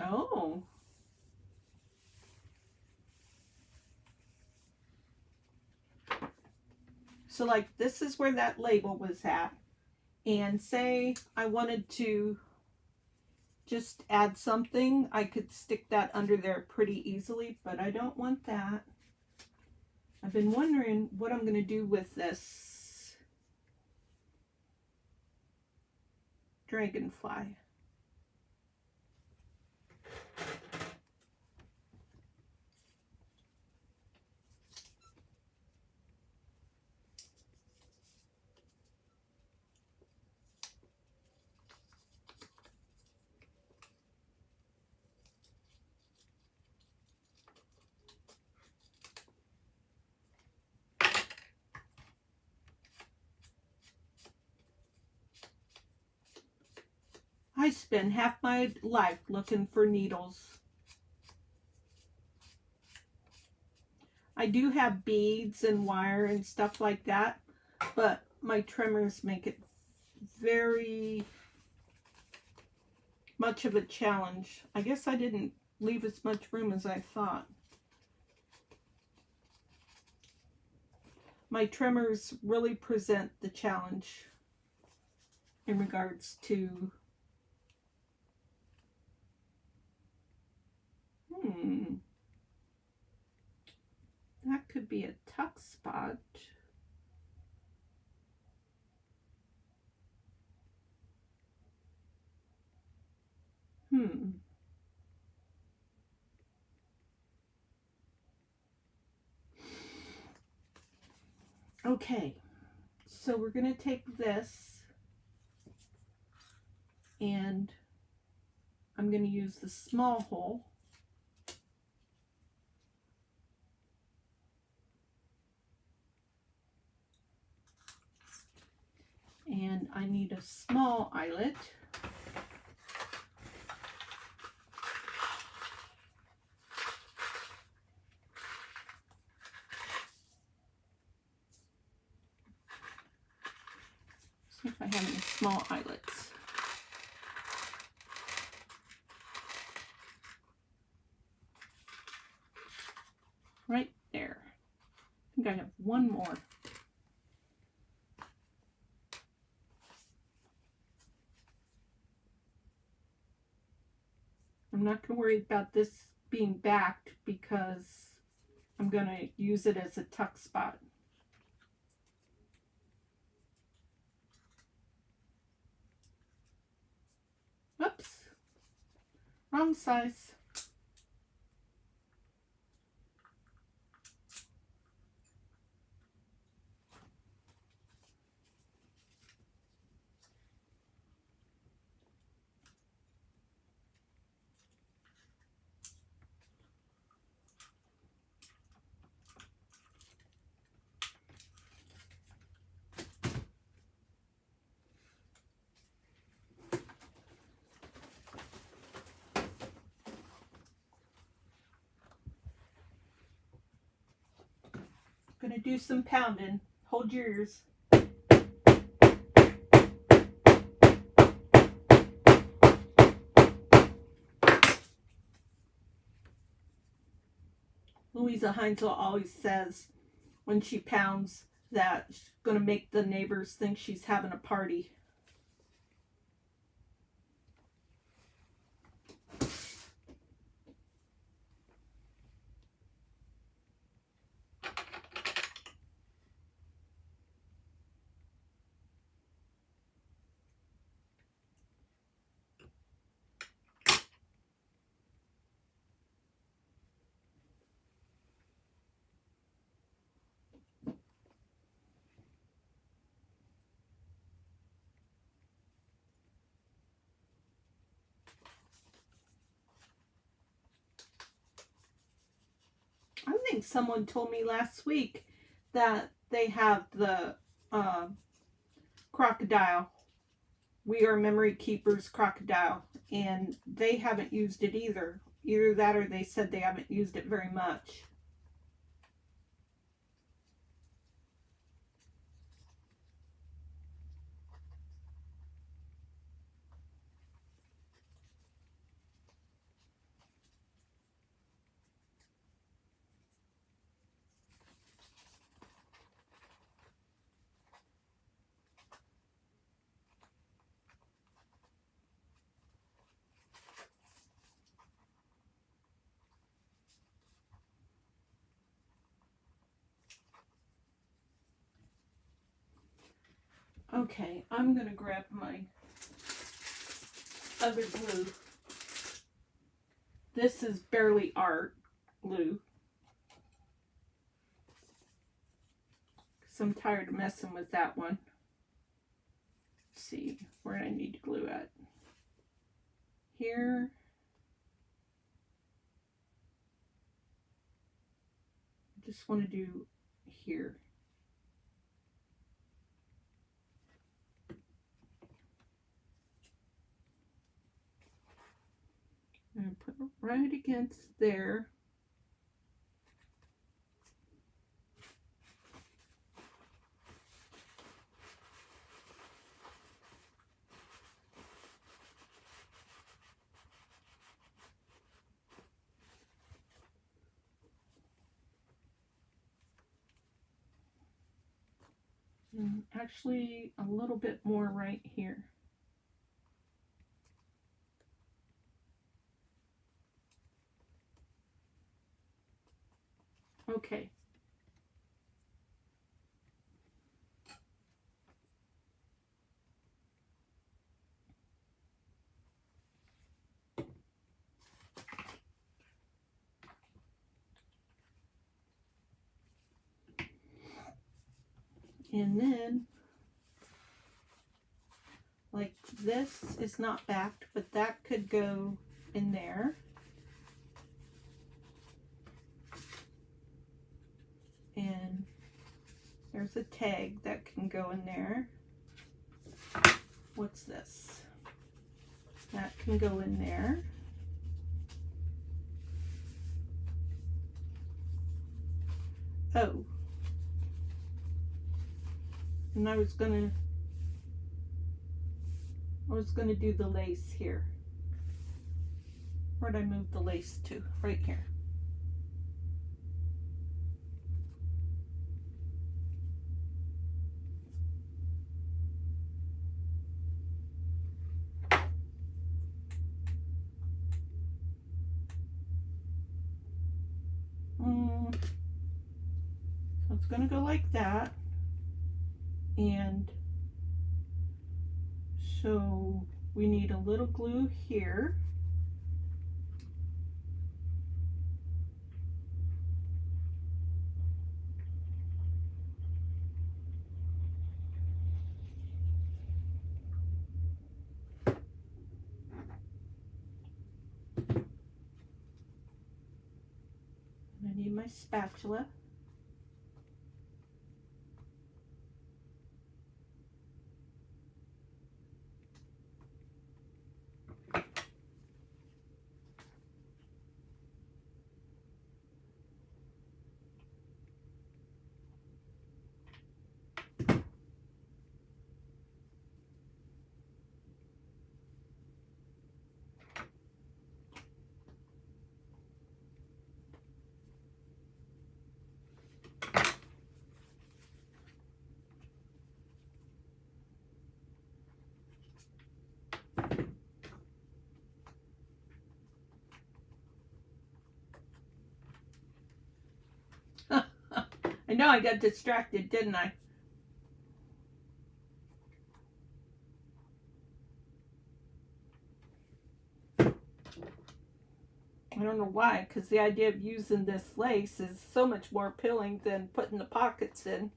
Oh. So like this is where that label was at. And say I wanted to just add something, I could stick that under there pretty easily, but I don't want that. I've been wondering what I'm going to do with this dragonfly. I spend half my life looking for needles. I do have beads and wire and stuff like that, but my trimmers make it very much of a challenge. I guess I didn't leave as much room as I thought. My trimmers really present the challenge in regards to that could be a tuck spot. Okay, so we're going to take this and I'm going to use the small hole. And I need a small eyelet. See if I have any small eyelets. Right there. I think I have one more. I'm not going to worry about this being backed because I'm going to use it as a tuck spot. Oops. Wrong size. Gonna do some pounding. Hold your ears. Louisa Heinzel always says when she pounds that she's gonna make the neighbors think she's having a party. I think someone told me last week that they have the crocodile. We Are Memory Keepers crocodile, and they haven't used it either. Either that or they said they haven't used it very much. Okay, I'm going to grab my other glue. This is Barely Art glue. Because I'm tired of messing with that one. Let's see, where do I need to glue at? Here. I just want to do here. And put it right against there. And actually a little bit more right here. Okay. And then, like this is not backed, but that could go in there. And there's a tag that can go in there. What's this? That can go in there. Oh. And I was gonna do the lace here. Where'd I move the lace to? Right here. So it's gonna go like that. And so we need a little glue here. my spatula. I know I got distracted, didn't I? I don't know why, because the idea of using this lace is so much more appealing than putting the pockets in.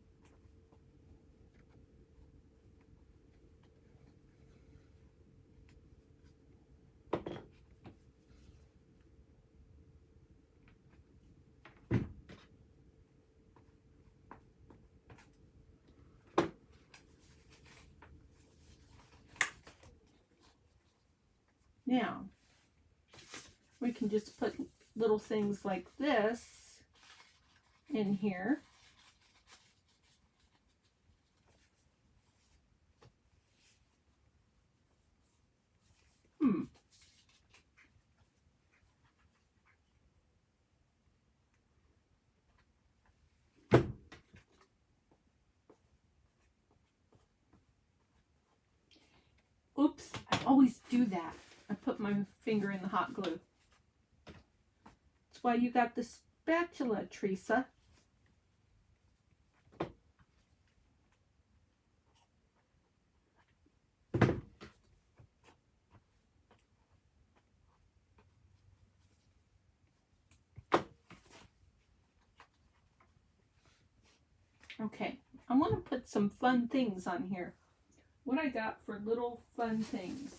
Now, we can just put little things like this in here. Oops, I always do that. I put my finger in the hot glue. That's why you got the spatula, Theresa. Okay, I want to put some fun things on here. What I got for little fun things.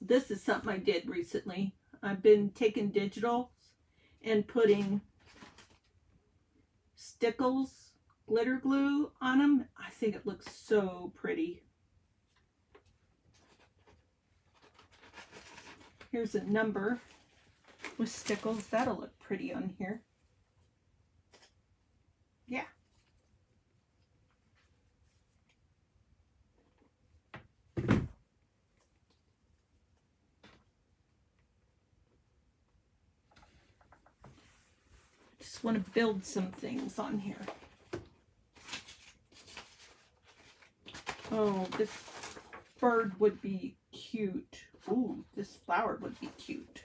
This is something I did recently. I've been taking digital and putting stickles, glitter glue on them. I think it looks so pretty. Here's a number with stickles. That'll look pretty on here. Yeah. Just want to build some things on here. Oh, this bird would be cute. Ooh, this flower would be cute.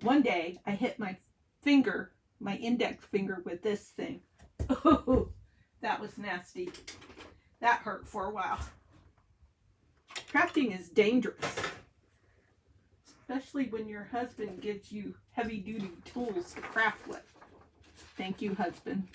One day I hit my finger, my index finger with this thing. Oh, that was nasty. That hurt for a while. Crafting is dangerous, especially when your husband gives you heavy-duty tools to craft with. Thank you, husband.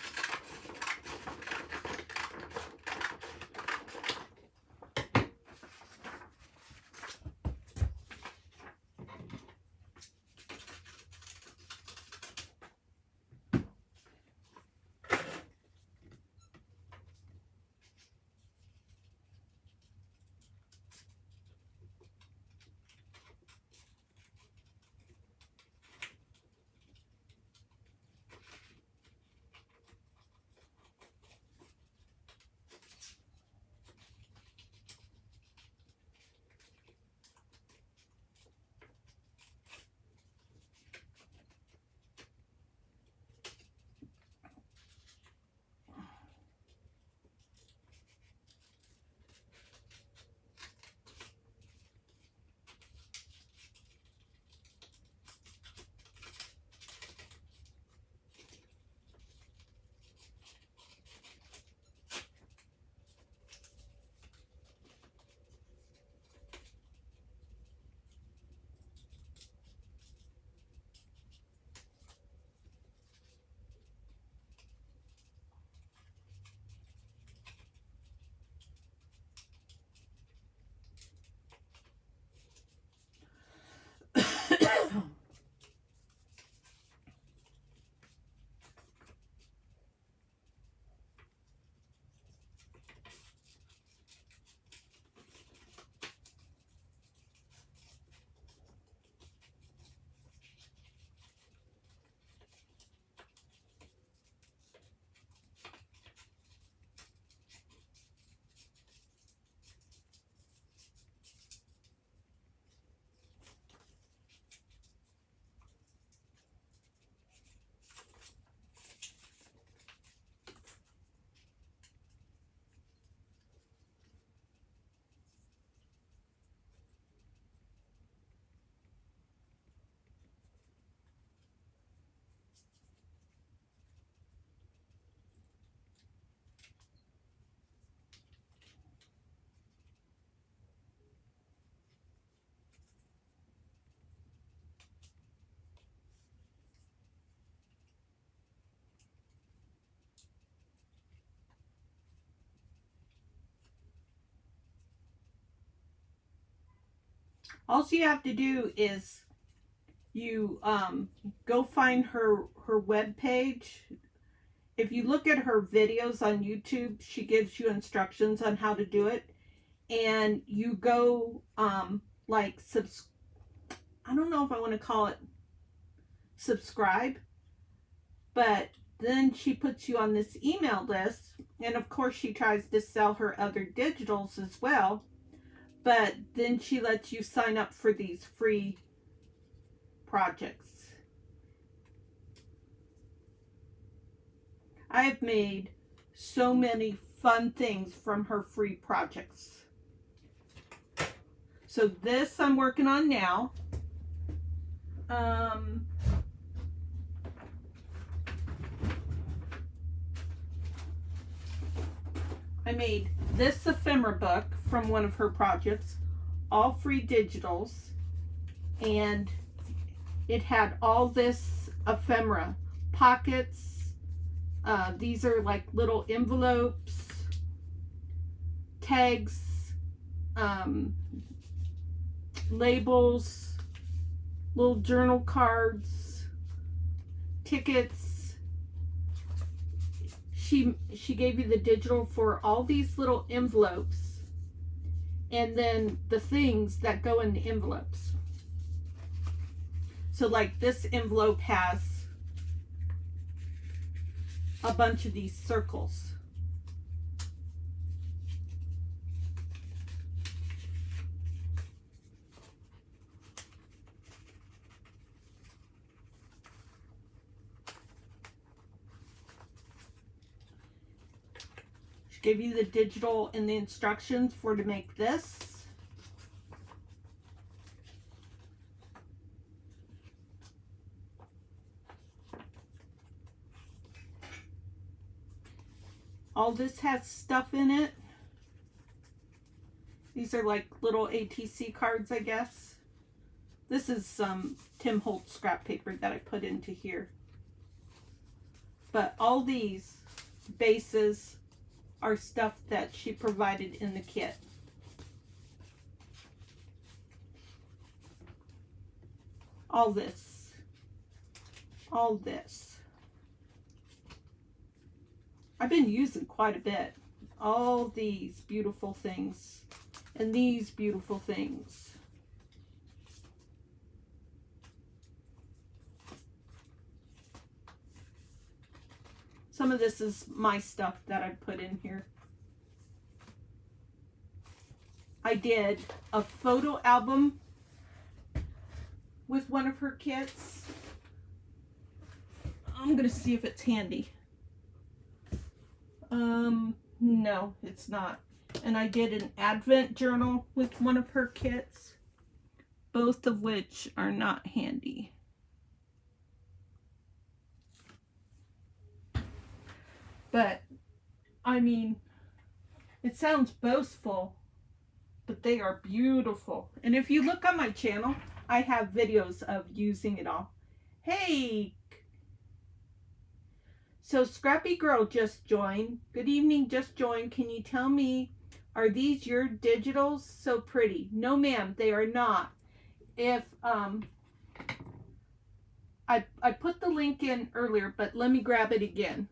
All you have to do is you go find her web page. If you look at her videos on YouTube, she gives you instructions on how to do it. And you go like I don't know if I want to call it subscribe, but then she puts you on this email list, and of course she tries to sell her other digitals as well, but then she lets you sign up for these free projects. I have made so many fun things from her free projects. So this I'm working on now. I made this ephemera book from one of her projects, all free digitals, and it had all this ephemera, pockets, these are like little envelopes, tags, labels, little journal cards, tickets. She gave you the digital for all these little envelopes, and then the things that go in the envelopes. So like this envelope has a bunch of these circles. Give you the digital and the instructions for to make this. All this has stuff in it. These are like little ATC cards, I guess. This is some Tim Holtz scrap paper that I put into here. But all these bases are stuff that she provided in the kit. All this. All this. I've been using quite a bit. All these beautiful things. And these beautiful things. Some of this is my stuff that I put in here. I did a photo album with one of her kits. I'm going to see if it's handy. No, it's not. And I did an advent journal with one of her kits, both of which are not handy. But, I mean, it sounds boastful, but they are beautiful. And if you look on my channel, I have videos of using it all. Hey! So, Scrappy Girl just joined. Good evening, just joined. Can you tell me, are these your digitals? So pretty. No, ma'am, they are not. If, I put the link in earlier, but let me grab it again.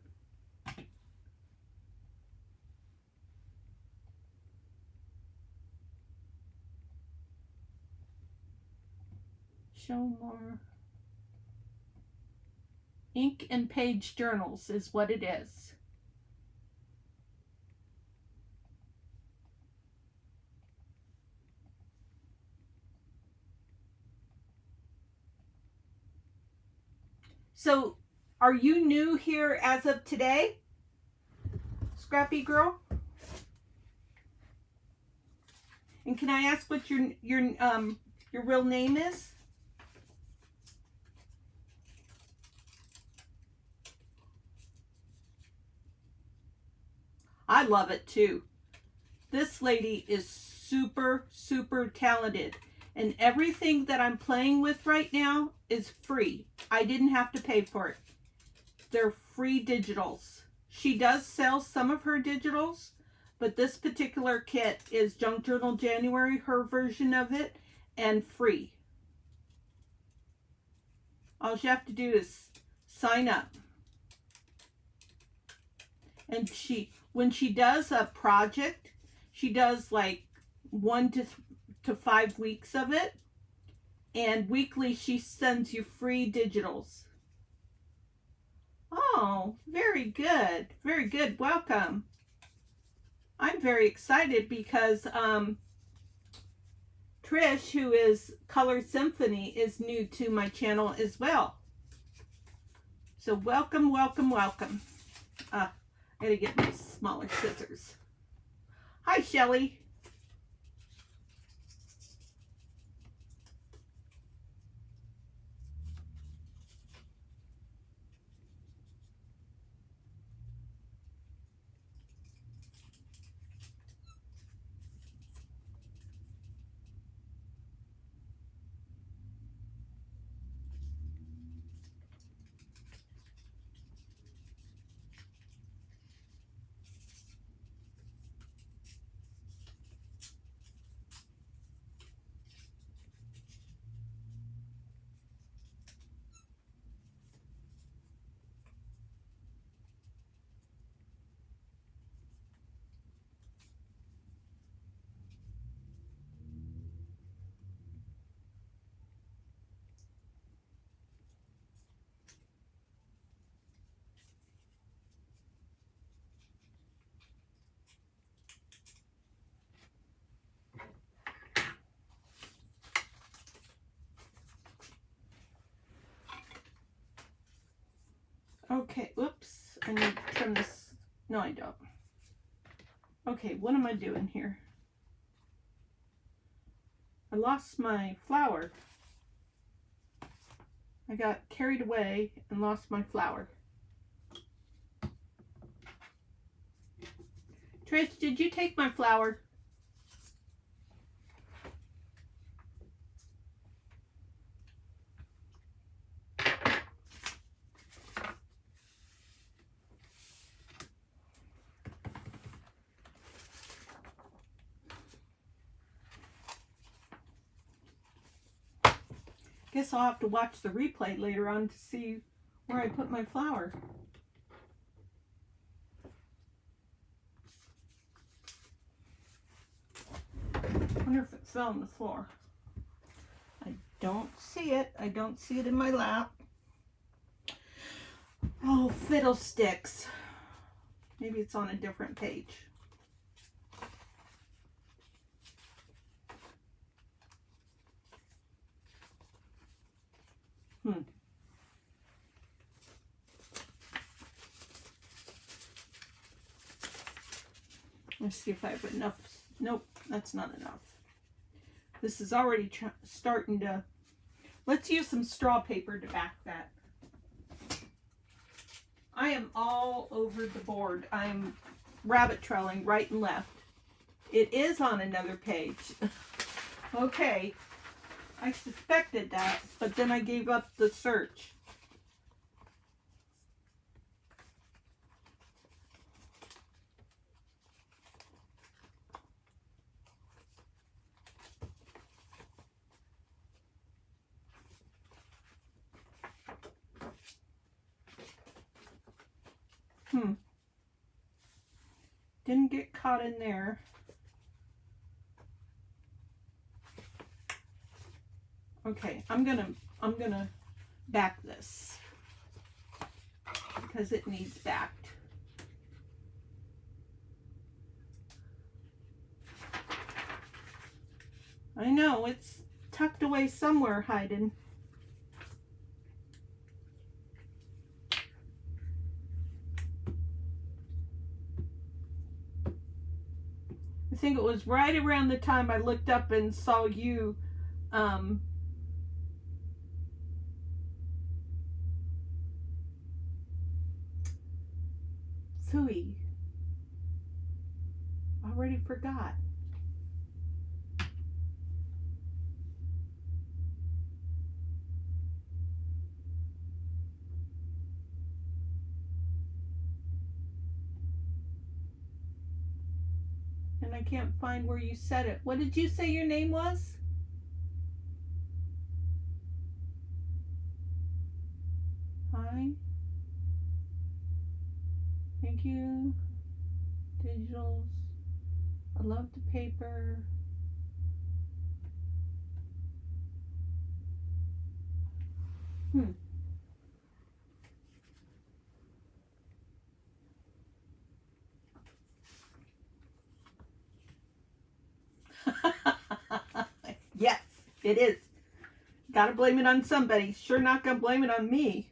Show more. Ink and page journals is what it is. So, are you new here as of today, Scrappy Girl? And can I ask what your real name is? I love it too. This lady is super, super talented. And everything that I'm playing with right now is free. I didn't have to pay for it. They're free digitals. She does sell some of her digitals, but this particular kit is Junk Journal January, her version of it. and free. All you have to do is sign up. And when she does a project, she does like 1 to 5 weeks of it. And weekly she sends you free digitals. Oh, very good. Very good. Welcome. I'm very excited because Trish, who is Color Symphony, is new to my channel as well. So welcome, welcome, welcome. I gotta get my smaller scissors. Hi, Shelly. Okay, oops, I need to trim this. No, I don't. Okay, what am I doing here? I lost my flower. I got carried away and lost my flower. Trish, did you take my flower? Guess I'll have to watch the replay later on to see where I put my flower. I wonder if it fell on the floor. I don't see it. I don't see it in my lap. Oh, fiddlesticks. Maybe it's on a different page. Let's see if I have enough. Nope, that's not enough. This is already starting to... Let's use some straw paper to back that. I am all over the board. I'm rabbit trailing right and left. It is on another page. Okay. I suspected that, but then I gave up the search. Didn't get caught in there. Okay, I'm gonna back this because it needs backed. I know, it's tucked away somewhere hiding. I think it was right around the time I looked up and saw you Phooey. Already forgot. And I can't find where you said it. What did you say your name was? Hi. Thank you. Digitals. I love the paper. Yes, it is. Gotta blame it on somebody. Sure not gonna blame it on me.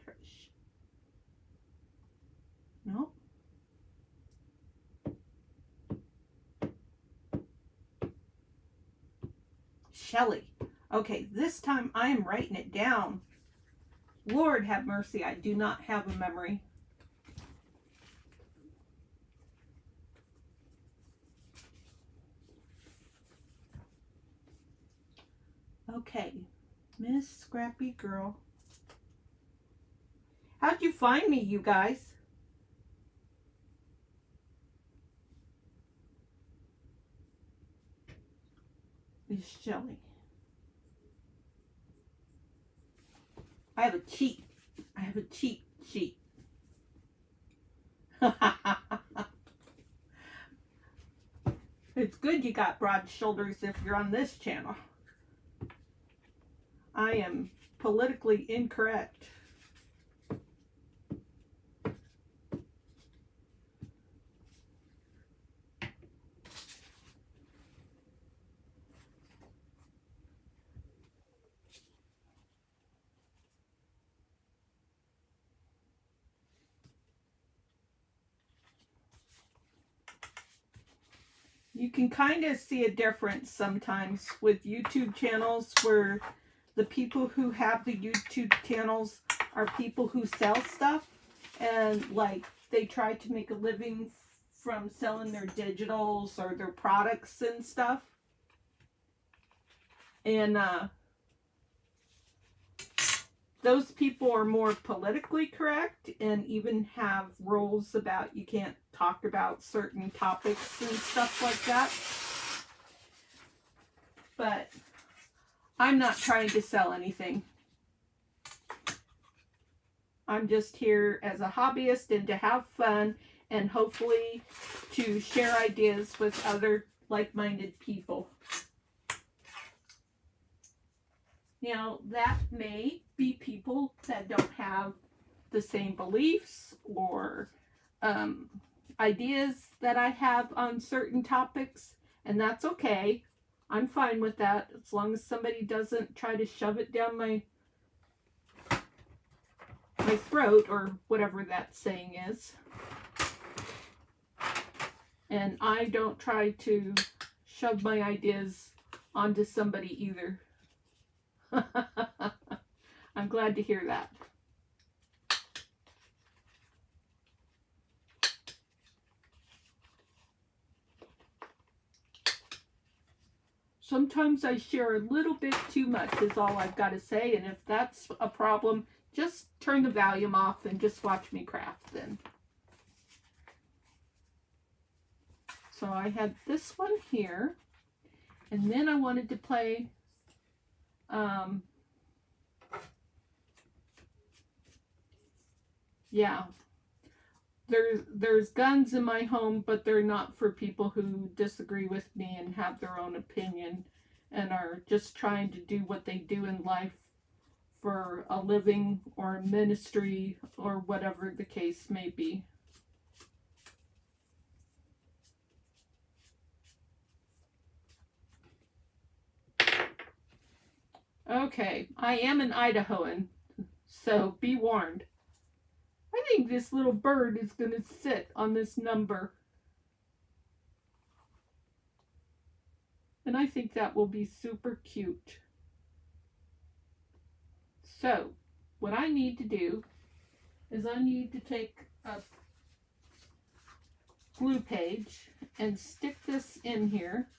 Trish. Nope. Shelly. Okay, this time I am writing it down. Lord have mercy, I do not have a memory. Okay, Miss Scrappy Girl. How'd you find me, you guys? Miss Shelly. I have a cheat. I have a cheat sheet. It's good you got broad shoulders if you're on this channel. I am politically incorrect. You can kind of see a difference sometimes with YouTube channels where the people who have the YouTube channels are people who sell stuff, and like they try to make a living from selling their digitals or their products and stuff. And those people are more politically correct and even have rules about you can't talk about certain topics and stuff like that. But I'm not trying to sell anything. I'm just here as a hobbyist and to have fun and hopefully to share ideas with other like-minded people. Now, that may be people that don't have the same beliefs or ideas that I have on certain topics, and that's okay. I'm fine with that as long as somebody doesn't try to shove it down my throat or whatever that saying is. And I don't try to shove my ideas onto somebody either. I'm glad to hear that. Sometimes I share a little bit too much is all I've got to say, and if that's a problem, just turn the volume off and just watch me craft then. So I had this one here, and then I wanted to play yeah, there's guns in my home, but they're not for people who disagree with me and have their own opinion and are just trying to do what they do in life for a living or a ministry or whatever the case may be. Okay, I am an Idahoan, so be warned. I think this little bird is going to sit on this number. And I think that will be super cute. So, what I need to do is I need to take a glue page and stick this in here.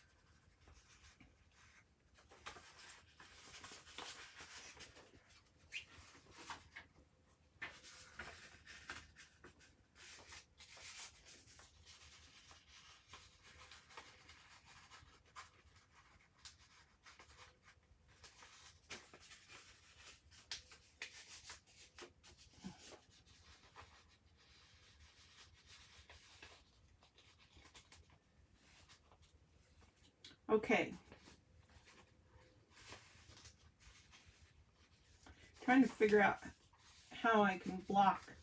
Okay. Trying to figure out how I can block,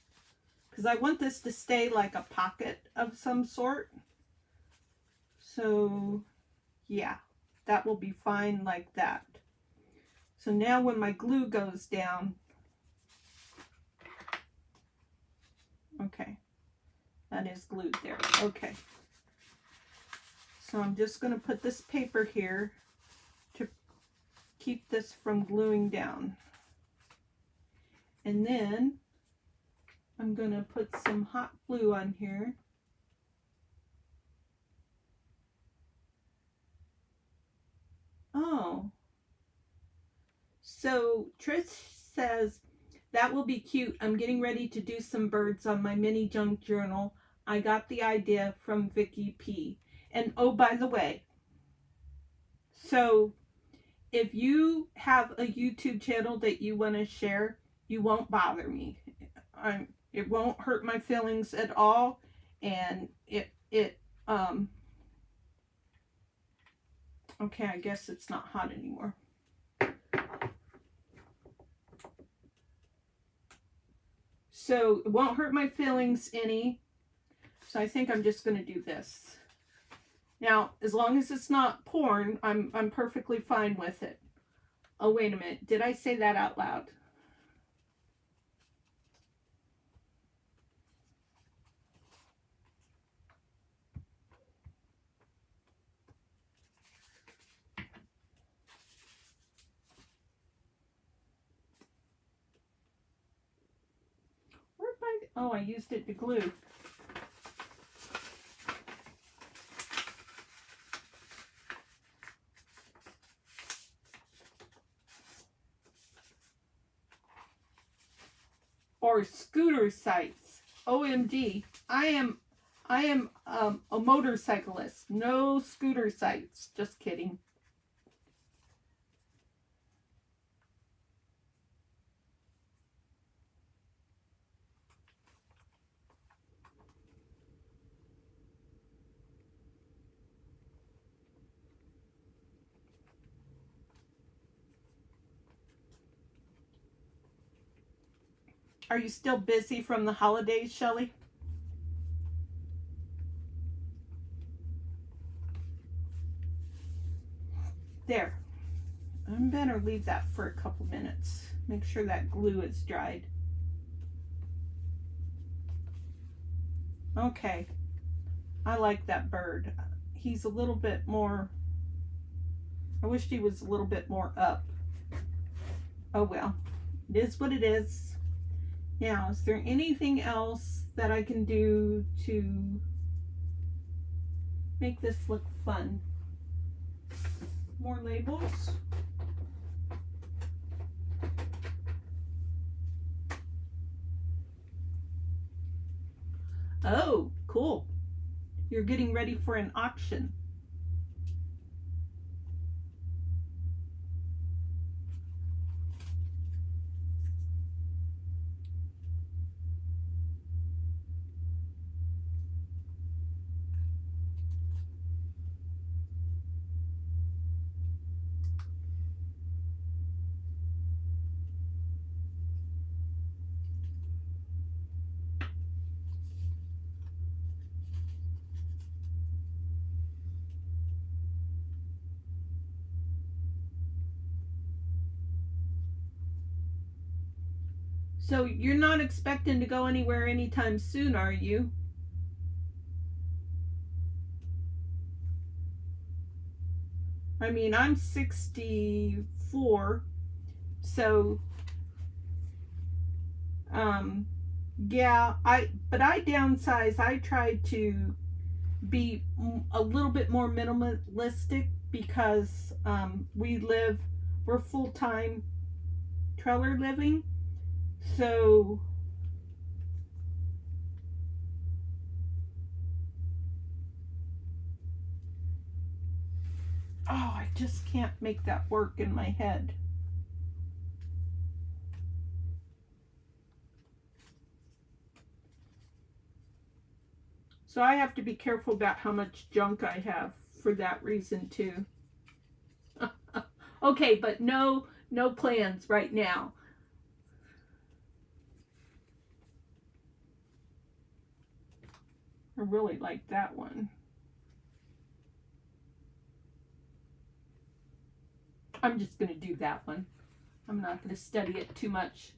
because I want this to stay like a pocket of some sort. So yeah, that will be fine like that. So now when my glue goes down, okay, that is glued there. Okay. So I'm just going to put this paper here to keep this from gluing down. And then I'm going to put some hot glue on here. Oh. So Trish says, that will be cute. I'm getting ready to do some birds on my mini junk journal. I got the idea from Vicky P. And oh, by the way, so if you have a YouTube channel that you want to share, you won't bother me. It won't hurt my feelings at all, and okay, I guess it's not hot anymore. So it won't hurt my feelings any. So I think I'm just going to do this. Now, as long as it's not porn, I'm perfectly fine with it. Oh, wait a minute. Did I say that out loud? Where'd my... Oh, I used it to glue. Or scooter sites. OMG. I am a motorcyclist. No scooter sites. Just kidding. Are you still busy from the holidays, Shelley? There. I better leave that for a couple minutes. Make sure that glue is dried. Okay. I like that bird. He's a little bit more... I wished he was a little bit more up. Oh well. It is what it is. Now, is there anything else that I can do to make this look fun? More labels. Oh, cool. You're getting ready for an auction. So you're not expecting to go anywhere anytime soon, are you? I mean, I'm 64, so yeah, I downsize. I tried to be a little bit more minimalistic because we're full-time trailer living. So I just can't make that work in my head. So I have to be careful about how much junk I have for that reason too. Okay, but no plans right now. I really like that one. I'm just going to do that one. I'm not going to study it too much.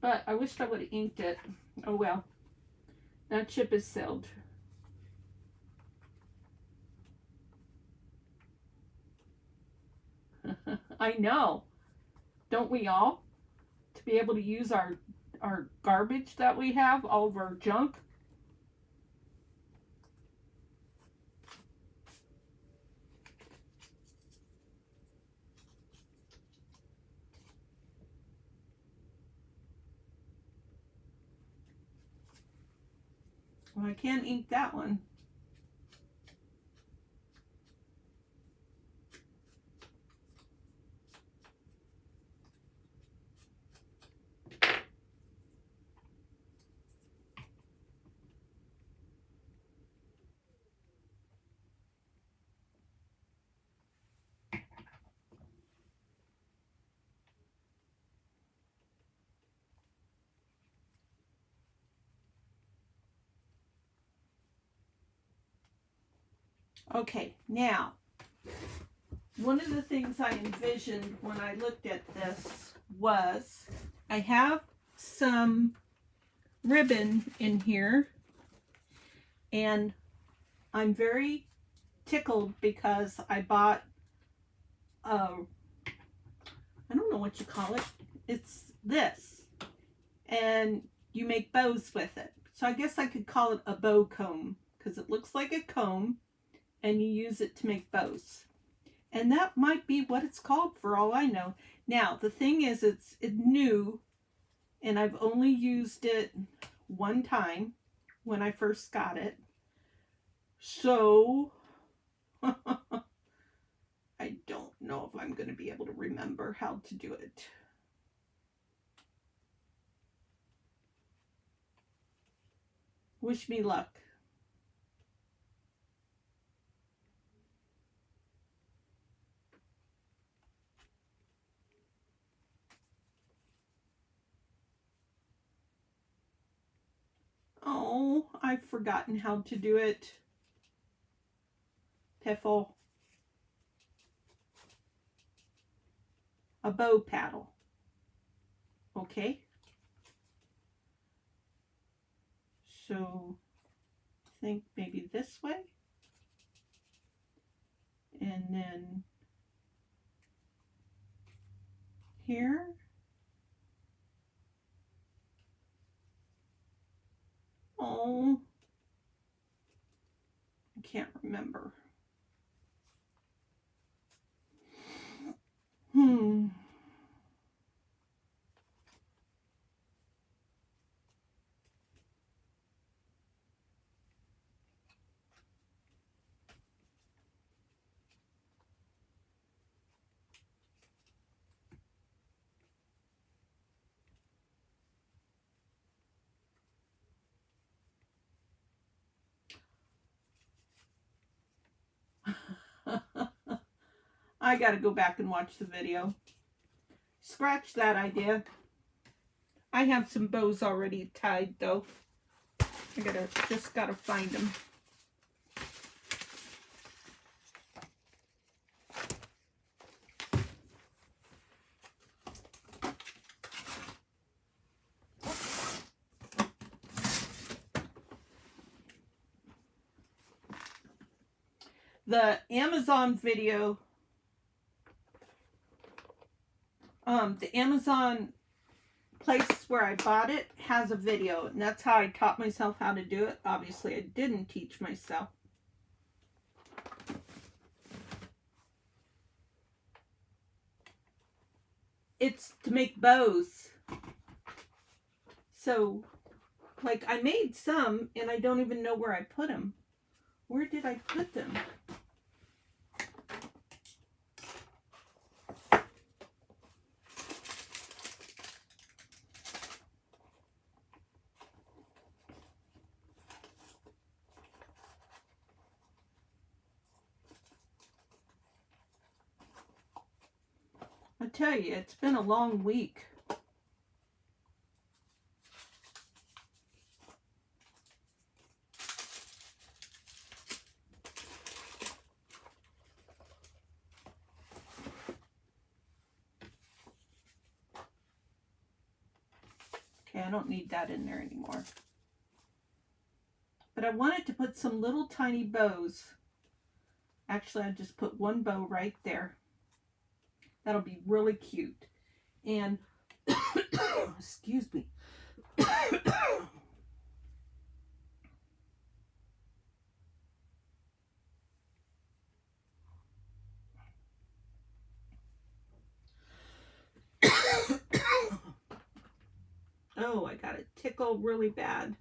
But I wished I would have inked it. Oh well. That ship has sailed. I know. Don't we all? To be able to use our garbage that we have, all of our junk. Well, I can't ink that one. Okay, now, one of the things I envisioned when I looked at this was I have some ribbon in here, and I'm very tickled because I bought I don't know what you call it. It's this, and you make bows with it. So I guess I could call it a bow comb because it looks like a comb and you use it to make bows. And that might be what it's called for all I know. Now, the thing is, it's new, and I've only used it one time when I first got it. So, I don't know if I'm going to be able to remember how to do it. Wish me luck. Oh, I've forgotten how to do it. Piffle. A bow paddle. Okay. So, I think maybe this way. And then here. Oh, I can't remember. I gotta go back and watch the video. Scratch that idea. I have some bows already tied though. I just gotta find them. The Amazon video, the Amazon place where I bought it has a video, and that's how I taught myself how to do it. Obviously, I didn't teach myself. It's to make bows. So, like, I made some, and I don't even know where I put them. Where did I put them? tell you, it's been a long week. Okay, I don't need that in there anymore. But I wanted to put some little tiny bows. Actually, I just put one bow right there. That'll be really cute. And, excuse me. Oh, I got a tickle really bad.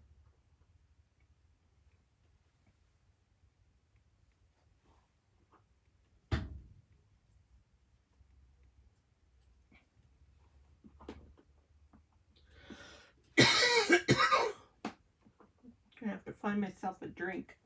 Gonna have to find myself a drink.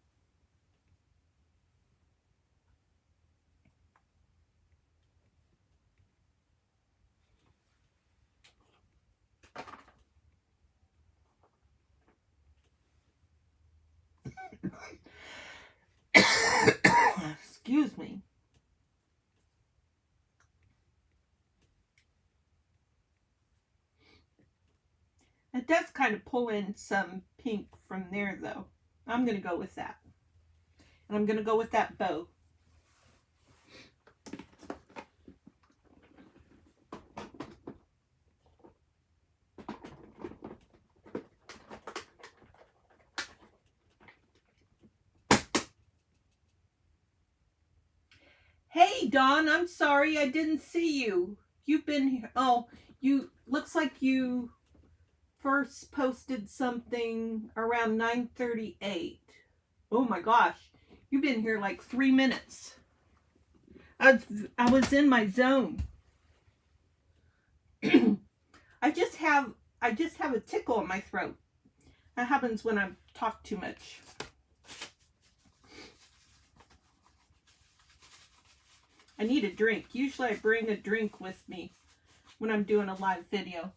Excuse me. It does kind of pull in some pink from there, though. I'm going to go with that. And I'm going to go with that bow. Hey, Dawn, I'm sorry I didn't see you. You've been here. Oh, looks like you first posted something around 9:38. Oh my gosh. You've been here like 3 minutes. I was in my zone. I just have a tickle in my throat. That happens when I talk too much. I need a drink. Usually I bring a drink with me when I'm doing a live video.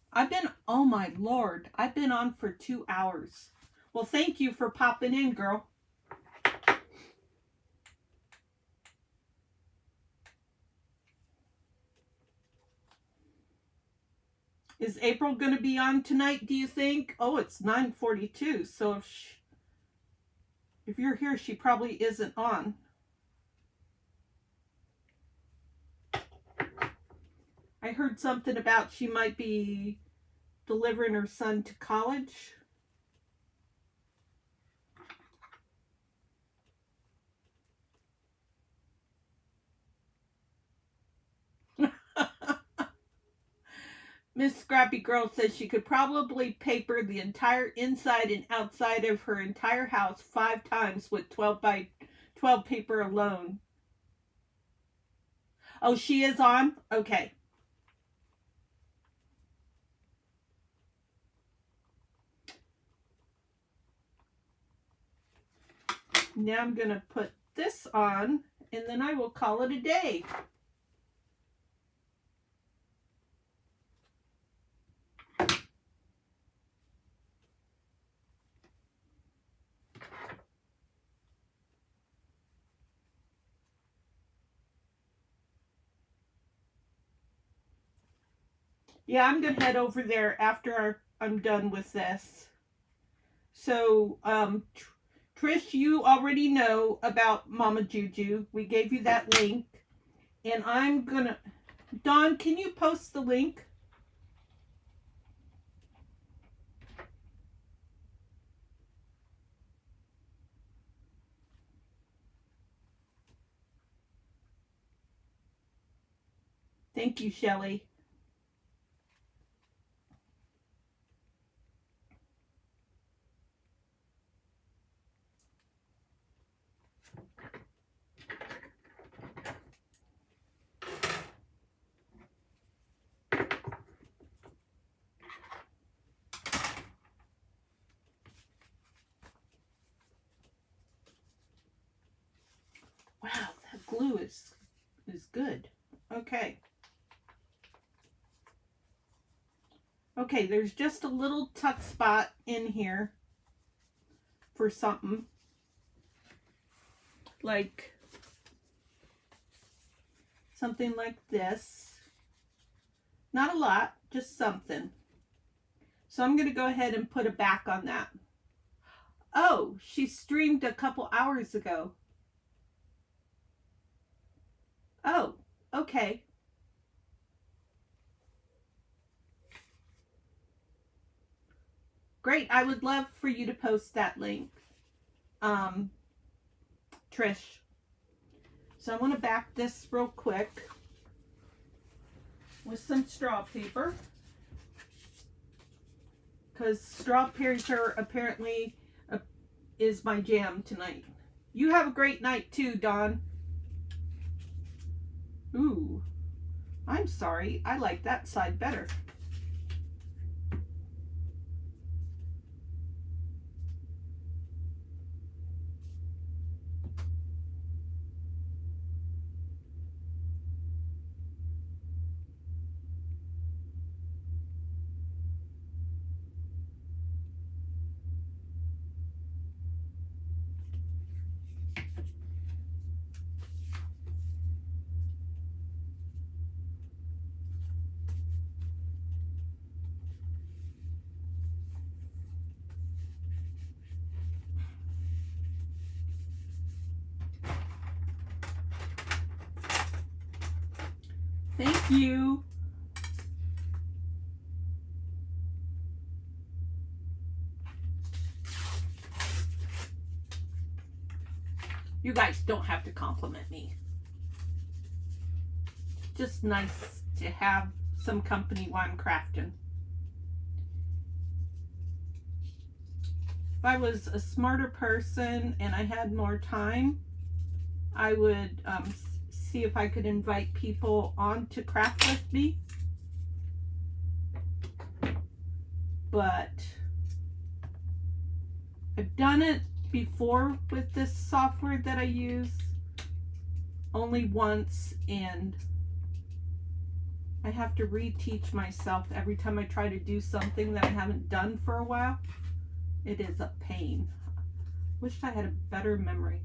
Oh my Lord, I've been on for 2 hours. Well, thank you for popping in, girl. Is April going to be on tonight, do you think? Oh, it's 9:42, so if you're here, she probably isn't on. I heard something about she might be delivering her son to college. Miss Scrappy Girl says she could probably paper the entire inside and outside of her entire house 5 times with 12 by 12 paper alone. Oh, she is on? Okay. Now I'm going to put this on, and then I will call it a day. Yeah, I'm going to head over there after I'm done with this. So, Trish, you already know about Mama Juju. We gave you that link. And I'm going to... Dawn, can you post the link? Thank you, Shelley. Wow, that glue is good. Okay. Okay, there's just a little tuck spot in here for something. Like something like this. Not a lot, just something. So I'm going to go ahead and put a back on that. Oh, she streamed a couple hours ago. Oh, okay. Great. I would love for you to post that link, Trish. So I want to back this real quick with some straw paper, because straw paper apparently is my jam tonight. You have a great night too, Dawn. Ooh, I'm sorry. I like that side better. Thank you. You guys don't have to compliment me. Just nice to have some company while I'm crafting. If I was a smarter person and I had more time, I would see if I could invite people on to craft with me. But I've done it before with this software that I use, only once, and I have to reteach myself every time I try to do something that I haven't done for a while. It is a pain. Wished I had a better memory.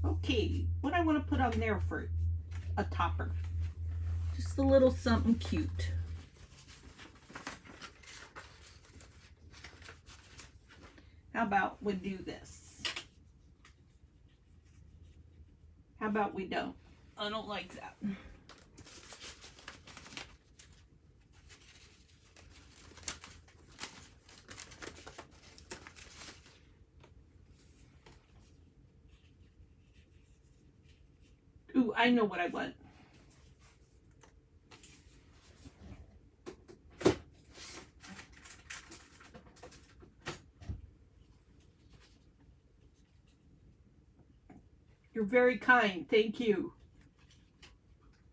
Okay, what I want to put on there for a topper? Just a little something cute. How about we do this? How about we don't? I don't like that. Ooh, I know what I want. You're very kind. Thank you.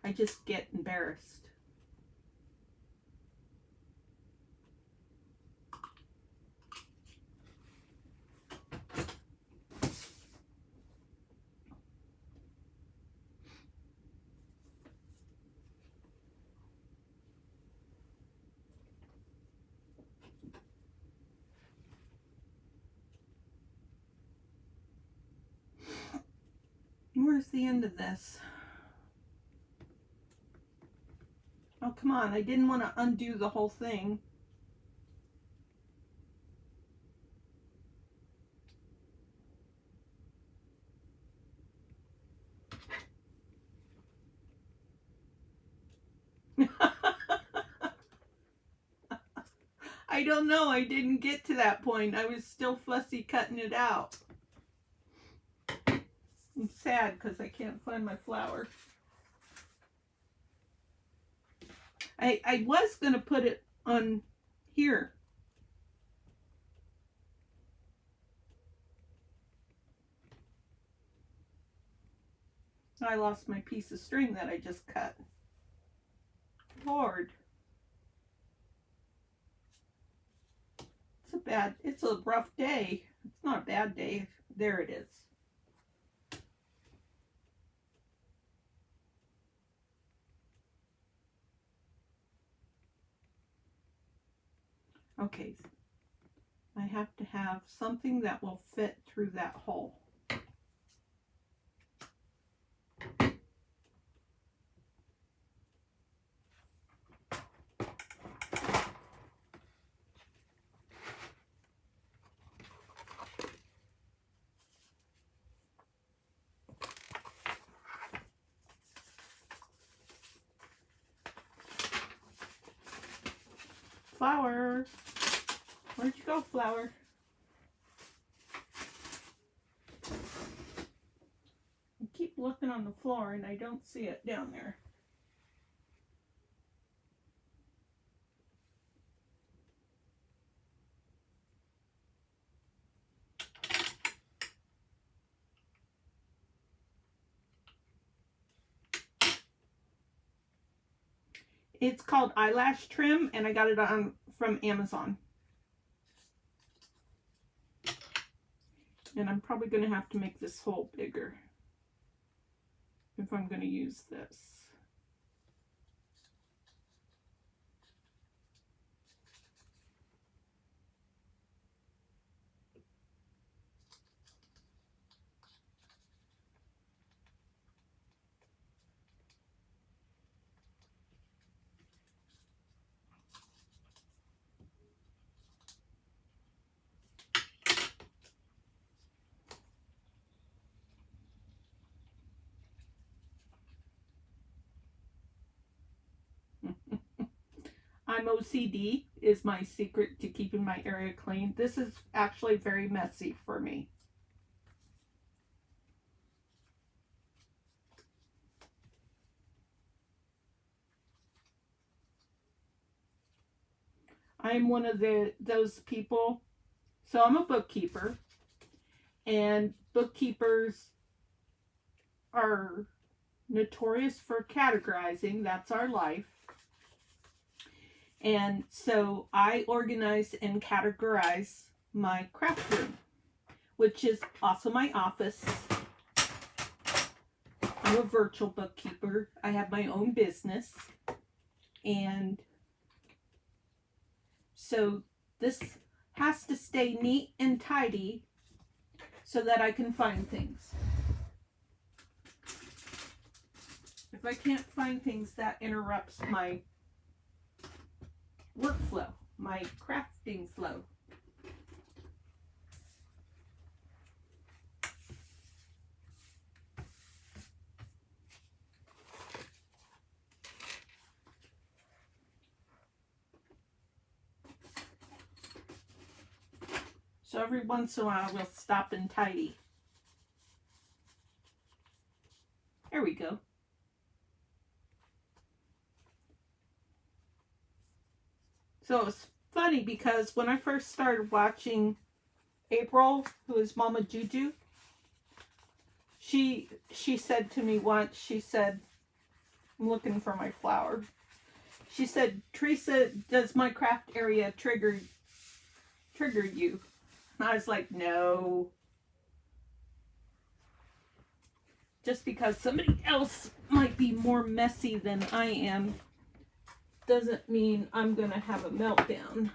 I just get embarrassed. Where's the end of this? Oh, come on. I didn't want to undo the whole thing. I don't know. I didn't get to that point. I was still fussy cutting it out. I'm sad because I can't find my flower. I was going to put it on here. I lost my piece of string that I just cut. Lord. It's a rough day. It's not a bad day. There it is. Okay. I have to have something that will fit through that hole. Flower. Where'd you go, flower? I keep looking on the floor and I don't see it down there. It's called eyelash trim, and I got it from Amazon. And I'm probably going to have to make this hole bigger if I'm going to use this. I'm OCD is my secret to keeping my area clean. This is actually very messy for me. I'm one of those people. So I'm a bookkeeper, and bookkeepers are notorious for categorizing. That's our life. And so I organize and categorize my craft room, which is also my office. I'm a virtual bookkeeper. I have my own business. And so this has to stay neat and tidy so that I can find things. If I can't find things, that interrupts my workflow, my crafting flow. So every once in a while we'll stop and tidy. There we go. So it's funny because when I first started watching April, who is Mama Juju, she said to me once, she said, I'm looking for my flower. She said, Theresa, does my craft area trigger you? And I was like, no. Just because somebody else might be more messy than I am doesn't mean I'm going to have a meltdown.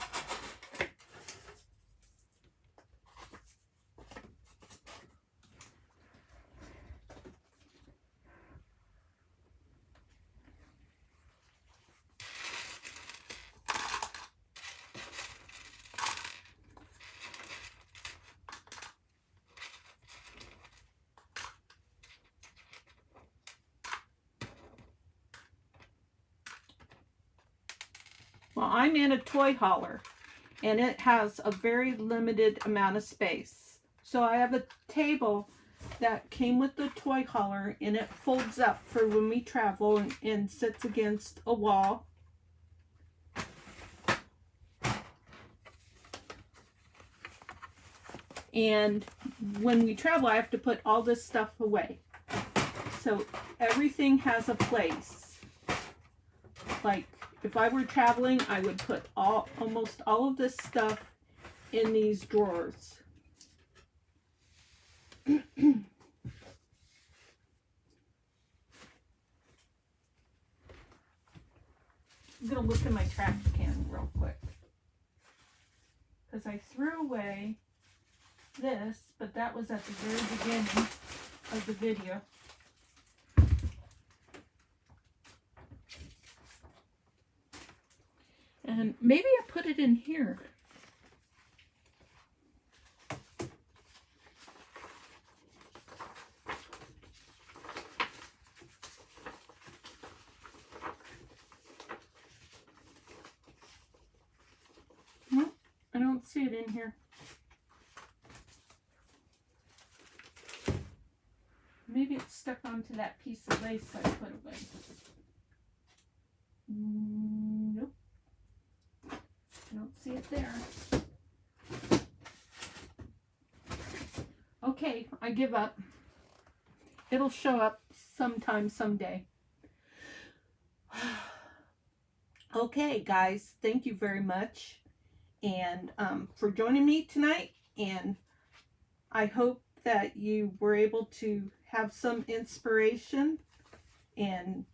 Well, I'm in a toy hauler, and it has a very limited amount of space. So I have a table that came with the toy hauler, and it folds up for when we travel and sits against a wall. And when we travel, I have to put all this stuff away. So everything has a place. Like if I were traveling, I would put almost all of this stuff in these drawers. I'm going to look in my trash can real quick. Because I threw away this, but that was at the very beginning of the video. And maybe I put it in here. No, I don't see it in here. Maybe it's stuck onto that piece of lace I put away. Nope. I don't see it there. Okay, I give up. It'll show up sometime, someday. Okay, guys, thank you very much and for joining me tonight. And I hope that you were able to have some inspiration and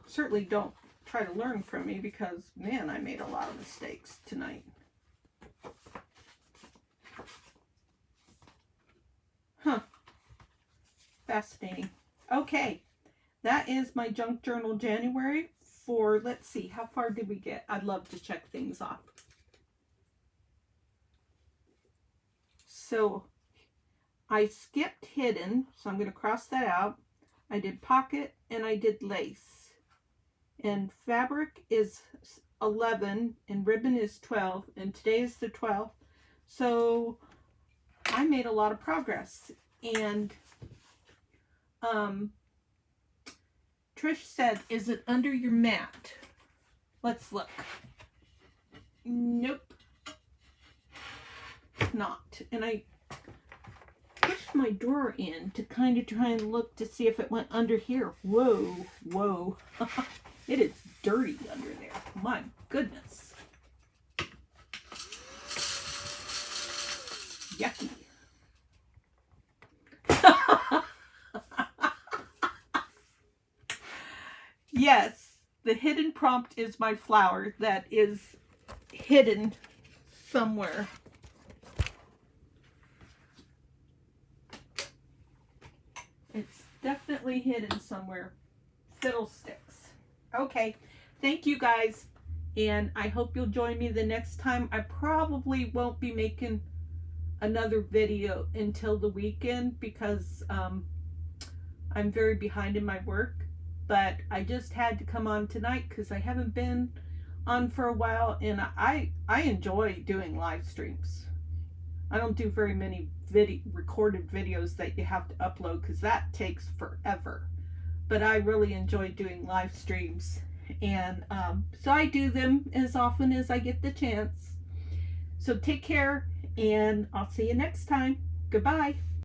certainly don't try to learn from me because, man, I made a lot of mistakes tonight. Huh. Fascinating. Okay. That is my junk journal January for, let's see, how far did we get? I'd love to check things off. So I skipped hidden, so I'm going to cross that out. I did pocket and I did lace. And fabric is 11 and ribbon is 12, and today is the 12th. So I made a lot of progress. And Trish said, is it under your mat? Let's look. Nope. Not. And I pushed my drawer in to kind of try and look to see if it went under here. Whoa, whoa. It is dirty under there. My goodness. Yucky. Yes, the hidden prompt is my flower that is hidden somewhere. It's definitely hidden somewhere. Fiddlesticks. Okay, thank you guys, and I hope you'll join me the next time. I probably won't be making another video until the weekend because I'm very behind in my work, but I just had to come on tonight because I haven't been on for a while, and I enjoy doing live streams. I don't do very many recorded videos that you have to upload because that takes forever. But I really enjoy doing live streams. And so I do them as often as I get the chance. So take care, and I'll see you next time. Goodbye.